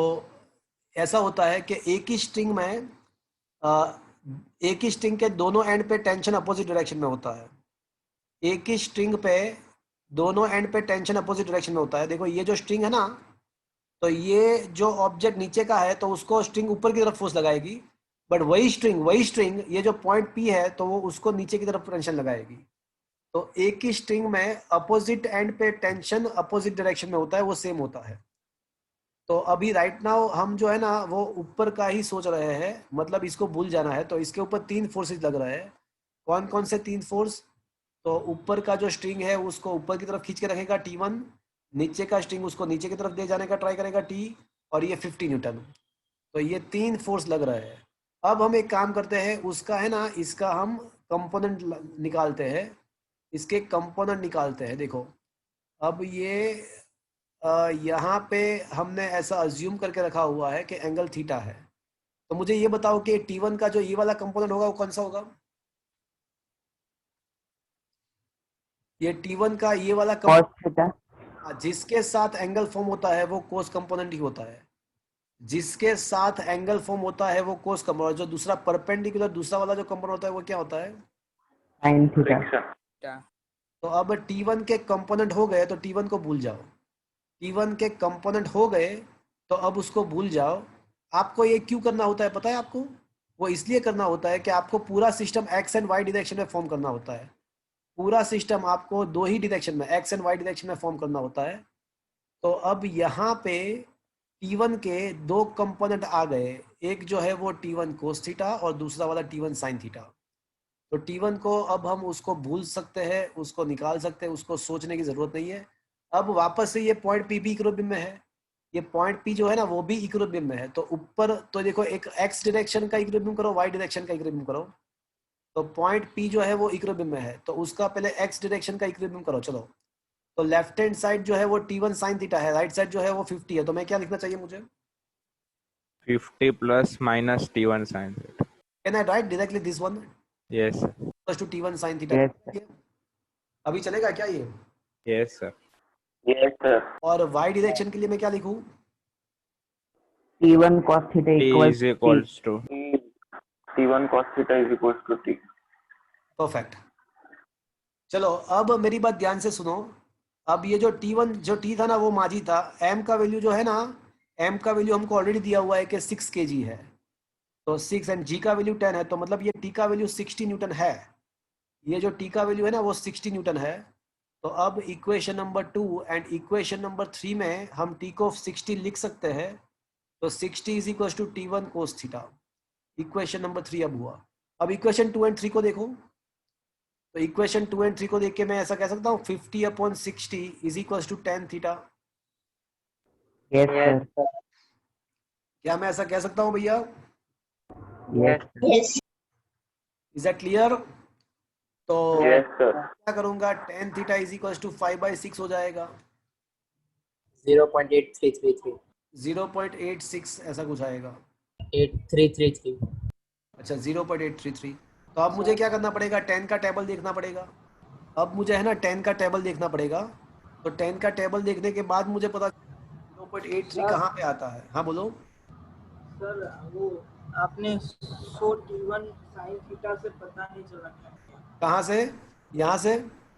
ऐसा होता है कि एक ही स्ट्रिंग में एक ही स्ट्रिंग के दोनों एंड पे टेंशन अपोजिट डायरेक्शन में होता है, एक ही स्ट्रिंग पे दोनों एंड पे टेंशन अपोजिट डायरेक्शन में होता है। देखो ये जो स्ट्रिंग है ना, तो ये जो ऑब्जेक्ट नीचे का है तो उसको स्ट्रिंग ऊपर की तरफ फोर्स लगाएगी, बट वही स्ट्रिंग ये जो पॉइंट पी है तो वो उसको नीचे की तरफ टेंशन लगाएगी। तो एक ही स्ट्रिंग में अपोजिट एंड पे टेंशन अपोजिट डायरेक्शन में होता है, वो सेम होता है। तो अभी राइट नाउ हम जो है ना वो ऊपर का ही सोच रहे हैं, मतलब इसको भूल जाना है। तो इसके ऊपर 3 फोर्सेस लग रहे हैं, कौन कौन से 3 फोर्स, तो ऊपर का जो स्ट्रिंग है उसको ऊपर की तरफ खींच के रखेगा T1, नीचे का स्ट्रिंग उसको नीचे की तरफ ले जाने का ट्राई करेगा T, और ये 50 न्यूटन। तो ये 3 फोर्स लग रहे हैं। अब हम एक काम करते हैं, उसका है ना इसका हम कंपोनेंट निकालते हैं, इसके कंपोनेंट निकालते हैं। देखो अब ये यहाँ पे हमने ऐसा अज्यूम करके रखा हुआ है कि एंगल थीटा है। तो मुझे ये बताओ कि T1 का जो ये वाला कंपोनेंट होगा वो कौन सा होगा, ये T1 का ये वाला cos theta. जिसके साथ एंगल फॉर्म होता है वो कोस कंपोनेंट ही होता है, जिसके साथ एंगल फॉर्म होता है वो कोस कंपोनेंट, और जो दूसरा परपेंडिकुलर दूसरा वाला जो कंपोनेंट होता है वो क्या होता है? Sine theta. फ्रिक्शन। तो अब T1 के कंपोनेंट हो गए तो T1 को भूल जाओ, T1 के कंपोनेंट हो गए तो अब उसको भूल जाओ। आपको ये क्यों करना होता है पता है आपको? वो इसलिए करना होता है कि आपको पूरा system x and y direction में फॉर्म करना होता है। पूरा सिस्टम आपको दो ही डायरेक्शन में, एक्स एंड वाई डायरेक्शन में फॉर्म करना होता है। तो अब यहाँ पे T1 के दो कंपोनेंट आ गए, एक जो है वो T1 कोस थीटा और दूसरा वाला T1 साइन थीटा। तो T1 को अब हम उसको भूल सकते हैं, उसको निकाल सकते हैं, उसको सोचने की जरूरत नहीं है। अब वापस से ये पॉइंट P भी इक्विलिब्रियम में है, ये पॉइंट P जो है ना वो भी इक्विलिब्रियम में है। तो ऊपर तो देखो, एक x डायरेक्शन का इक्विलिब्रियम करो, y डायरेक्शन का इक्विलिब्रियम करो। तो पॉइंट P जो है वो इक्विलिब्रियम में है, तो उसका पहले x डायरेक्शन का इक्विलिब्रियम करो। चलो, तो लेफ्ट हैंड साइड जो है वो T1 साइन थीटा है, राइट साइड जो है वो 50 है। तो मैं क्या लिखना चाहिए मुझे? 50 plus minus T1 sin theta. Can I write directly this one Yes, sir. Equals to T1 sine theta? Yes, अभी चलेगा क्या ये? Yes, sir. Yes sir. और y डायरेक्शन के लिए मैं क्या लिखूं? T1 cos theta T equals is equals to T1 cos theta is equals to T। Perfect. चलो अब मेरी बात ध्यान से सुनो। अब ये जो T1 जो T था ना वो माझी था, m का वैल्यू जो है ना, m का वैल्यू हमको ऑलरेडी दिया हुआ है कि 6 kg है, तो 6 एंड g का वैल्यू 10 है, तो मतलब ये T का वैल्यू 60 न्यूटन है। ये जो T का वैल्यू है ना वो 60 न्यूटन है। तो अब equation number 2 and equation number 3 में हम T को 60 लिख सकते हैं। तो 60 is equal to T1 cos theta. Equation number 3 अब हुआ। अब इक्वेशन 2 एंड 3 को देखो। तो इक्वेशन 2 एंड 3 को देख के मैं ऐसा कह सकता हूँ 50/60 is equal to tan theta. yes sir, क्या मैं ऐसा कह सकता हूँ भैया? yes is that clear? तो यस सर। क्या करूंगा, tan theta is equal to 5/6 हो जाएगा, 0.8333 0.86 ऐसा कुछ आएगा। 8333 अच्छा 0.833। तो अब मुझे क्या करना पड़ेगा, 10 का टेबल देखना पड़ेगा। अब मुझे है ना 10 का टेबल देखना पड़ेगा। तो 10 का टेबल देखने के बाद मुझे पता 0.83 कहाँ पे आता है। हाँ बोलो। सर वो आपने 100 T1 साइन थीटा से पता नहीं चला क्या? कहाँ से? यहाँ से।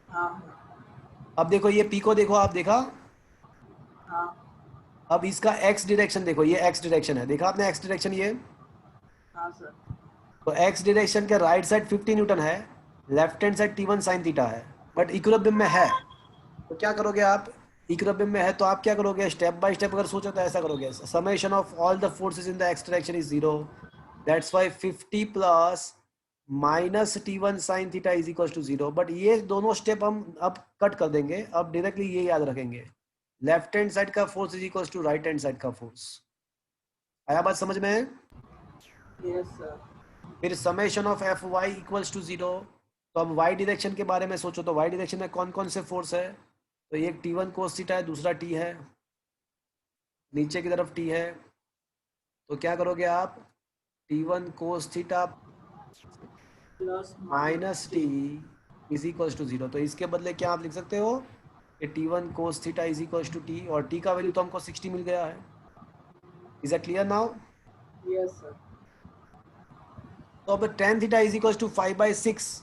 हाँ अब देखो ये पी को देखो, आप देखा? हाँ अब इसका एक्स डायरेक्शन देखो, ये एक्स डायरेक्शन है, देखा आपने एक्स डायरेक्शन ये? हाँ सर। तो एक्स डायरेक्शन के राइट साइड 50 न्यूटन है, left hand side T1 sine theta है, बट इक्विलिब्रियम में है। तो क्या करोगे आप? इक्विलिब्रियम में है तो आप क्या करोगे, स्टेप बाय स्टेप अगर सोचो तो ऐसा करोगे, summation of all the forces in the x direction is 0, that's why 50 plus minus T1 sine theta is equal to 0। But ये दोनों स्टेप हम अब कट कर देंगे, अब डायरेक्टली ये याद रखेंगे, लेफ्ट हैंड साइड का force is equal to right hand side का फोर्स। आया बात समझ में? Yes sir. फिर summation of F Y equals to 0। तो अब वाई डायरेक्शन के बारे में सोचो, तो वाई डायरेक्शन में कौन कौन से फोर्स है? तो एक T1 कोस थीटा है, दूसरा T है, नीचे की तरफ T है। तो क्या करोगे आप, T1 cos theta plus minus T is equals to 0। तो इसके बदले क्या आप लिख सकते हो कि T1 cos theta is equals to T, और T का वैल्यू तो हमको 60 मिल गया है। Is that clear now? Yes sir. तो अब tan theta is equals to 5/6,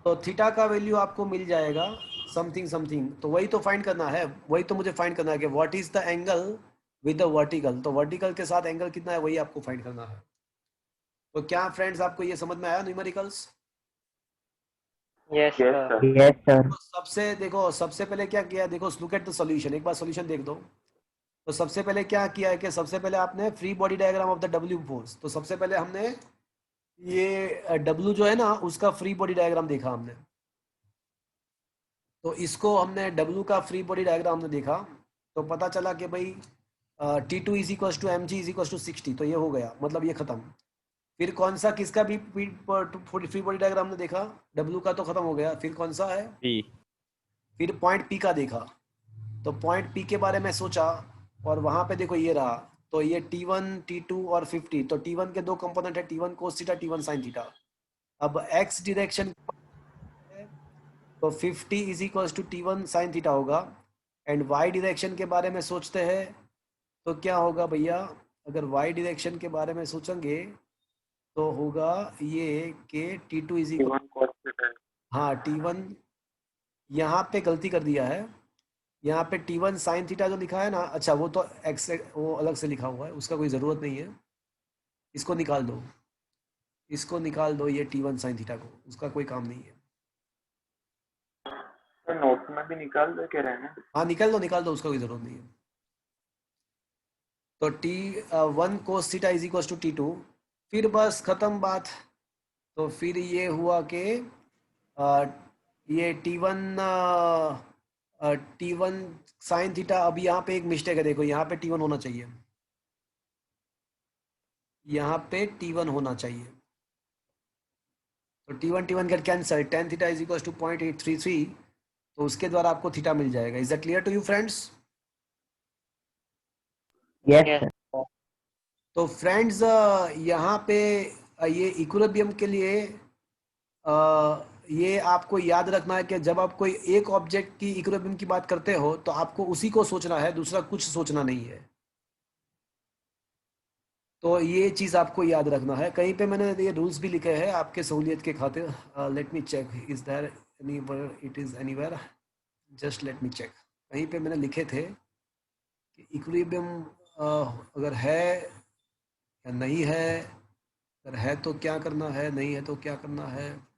तो थीटा का वैल्यू आपको मिल जाएगा समथिंग समथिंग। तो वही तो फाइंड करना है, वही तो मुझे फाइंड करना है कि what is the angle with the vertical. तो वर्टिकल के साथ एंगल कितना है वही आपको फाइंड करना है। तो क्या फ्रेंड्स आपको ये समझ में आया numericals? Yes sir. yes sir, तो सबसे देखो, सबसे पहले क्या किया, देखो लुक एट द सॉल्यूशन, एक बार सॉल्यूशन देख दो। तो सबसे पहले क्या किया है कि सबसे पहले आपने free body diagram of the W force, तो सबसे पहले हमने ये डब्ल्यू जो है ना उसका फ्री बॉडी डायग्राम देखा हमने। तो इसको हमने डब्ल्यू का फ्री बॉडी डायग्राम हमने देखा, तो पता चला कि भाई T2 is equal to mg is equal to 60। तो ये हो गया, मतलब ये खत्म। फिर कौन सा, किसका भी फ्री बॉडी डायग्राम हमने देखा, डब्ल्यू का तो खत्म हो गया, फिर कौन सा है? P. फिर पॉइंट पी का देखा। तो पॉइंट पी के बारे में सोचा, और वहां पे देखो ये रहा, तो ये T1 T2 और 50। तो T1 के दो कंपोनेंट है, T1 cos theta, T1 sine theta. अब x डायरेक्शन तो 50 is equal to T1 sine theta होगा, एंड y डायरेक्शन के बारे में सोचते हैं तो क्या होगा भैया, अगर y डायरेक्शन के बारे में सोचेंगे तो होगा ये कि T2 is equal, T1 cos theta. हाँ T1 यहाँ पे गलती कर दिया है, यहाँ पे T1 साइन थीटा जो लिखा है ना, अच्छा वो तो एक्स वो अलग से लिखा हुआ है, उसका कोई ज़रूरत नहीं है, इसको निकाल दो, इसको निकाल दो, ये T1 साइन थीटा को, उसका कोई काम नहीं है। तो नोट में भी निकाल दे के रहना. हाँ निकाल दो, उसका कोई ज़रूरत नहीं है। तो T1 cos theta is equal to T2, फिर बस ख़त्म बात। तो फिर ये हुआ कि ये T1 साइन थीटा, अब यहाँ पे एक मिस्टेक है, देखो यहाँ पे T1 होना चाहिए, यहाँ पे T1 होना चाहिए, तो T1 get cancel, tan theta is equal to 0.833, तो उसके द्वारा आपको थीटा मिल जाएगा। Is that clear to you friends? Yes, sir. तो फ्रेंड्स यहाँ पे ये इक्विलिब्रियम के लिए ये आपको याद रखना है कि जब आप कोई एक ऑब्जेक्ट की इक्विलिब्रियम की बात करते हो तो आपको उसी को सोचना है, दूसरा कुछ सोचना नहीं है। तो ये चीज़ आपको याद रखना है। कहीं पे मैंने ये रूल्स भी लिखे हैं आपके सहूलियत के खातिर। Let me check, is there anywhere, it is anywhere, just let me check. कहीं पे मैंने लिखे थे कि इक्विलिब्रियम अगर है या नहीं है, अगर है तो क्या करना है, नहीं है तो क्या करना है।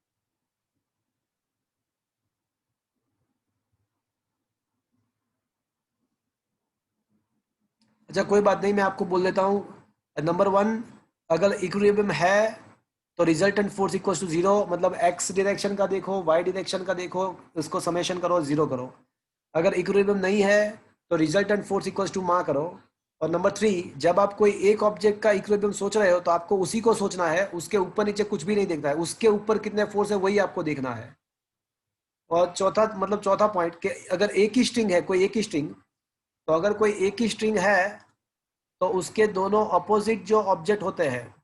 अच्छा कोई बात नहीं, मैं आपको बोल देता हूँ। नंबर 1, अगर इक्विलिब्रियम है तो रिजल्टेंट फोर्स इक्वल्स टू 0, मतलब एक्स डायरेक्शन का देखो, वाई डायरेक्शन का देखो, इसको समेशन करो, 0 करो। अगर इक्विलिब्रियम नहीं है तो रिजल्टेंट फोर्स इक्वल्स टू मा करो। और नंबर 3, जब आप कोई एक ऑब्जेक्ट का इक्विलिब्रियम सोच रहे हो तो आपको उसी को सोचना है, उसके ऊपर नीचे कुछ भी नहीं देखना है, उसके ऊपर कितने फोर्स है वही आपको देखना है। और चौथा पॉइंट कि अगर एक ही स्ट्रिंग है, कोई एक ही स्ट्रिंग, तो अगर कोई एक ही स्ट्रिंग है तो उसके दोनों अपोजिट जो ऑब्जेक्ट होते हैं,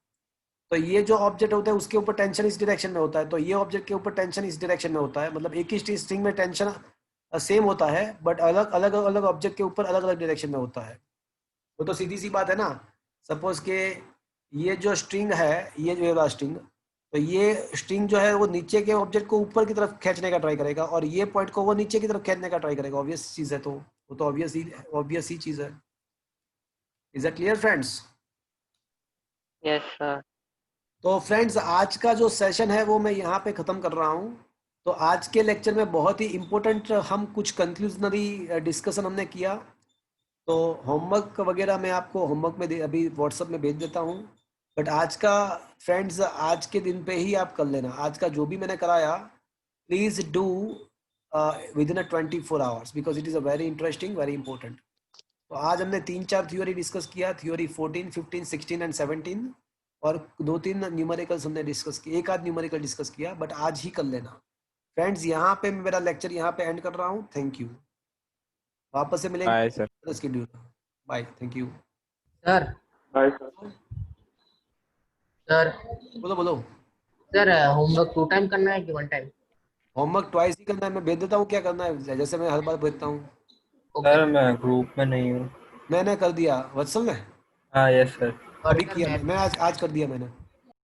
तो ये जो ऑब्जेक्ट होता है उसके ऊपर टेंशन इस डायरेक्शन में होता है, तो ये ऑब्जेक्ट के ऊपर टेंशन इस डायरेक्शन में होता है। मतलब एक ही स्ट्रिंग में टेंशन सेम होता है, बट अलग अलग ऑब्जेक्ट के ऊपर अलग अलग डायरेक्शन में होता है। वो तो सीधी सी बात है ना। सपोज के ये जो स्ट्रिंग है, ये जो वाला स्ट्रिंग, तो ये स्ट्रिंग जो है वो नीचे के ऑब्जेक्ट को ऊपर की तरफ खींचने का ट्राई करेगा, और ये पॉइंट को वो नीचे की तरफ खींचने का ट्राई करेगा। ऑब्वियस चीज़ है, तो वो तो ऑब्वियस ही चीज़ है। Is that clear friends? Yes, sir. तो फ्रेंड्स आज का जो सेशन है वो मैं यहाँ पे ख़त्म कर रहा हूँ। तो आज के लेक्चर में बहुत ही इम्पोर्टेंट हम कुछ कंक्लूजनरी डिस्कशन हमने किया। तो होमवर्क वगैरह मैं आपको होमवर्क में अभी व्हाट्सएप में भेज देता हूँ, बट आज का फ्रेंड्स आज के दिन पे ही आप कर लेना। आज का जो भी मैंने कराया please do with in 24 hours, because it is a very interesting, very important. तो आज हमने 3-4 थ्योरी डिस्कस किया, थ्योरी 14, 15, 16 एंड 17, और 2-3 न्यूमेरिकल्स हमने डिस्कस किए, एक आध न्यूमेरिकल डिस्कस किया, बट आज ही कर लेना फ्रेंड्स। यहाँ पे मेरा लेक्चर यहाँ पे एंड कर रहा हूँ। थैंक यू, वापस से मिलेंगे bye sir. Schedule. Bye, thank you sir Bye, sir. Sir बोलो। सर होमवर्क 2 टाइम करना है कि 1 टाइम? होमवर्क ट्वाइस ही करना है, मैं भेज देता हूँ, क्या करना है जैसे मैं हर बार भेजता हूँ। सर मैं ग्रुप में नहीं हूँ। मैंने कर दिया वत्सल ने, हाँ यस सर। अभी किया, मैं आज कर दिया मैंने।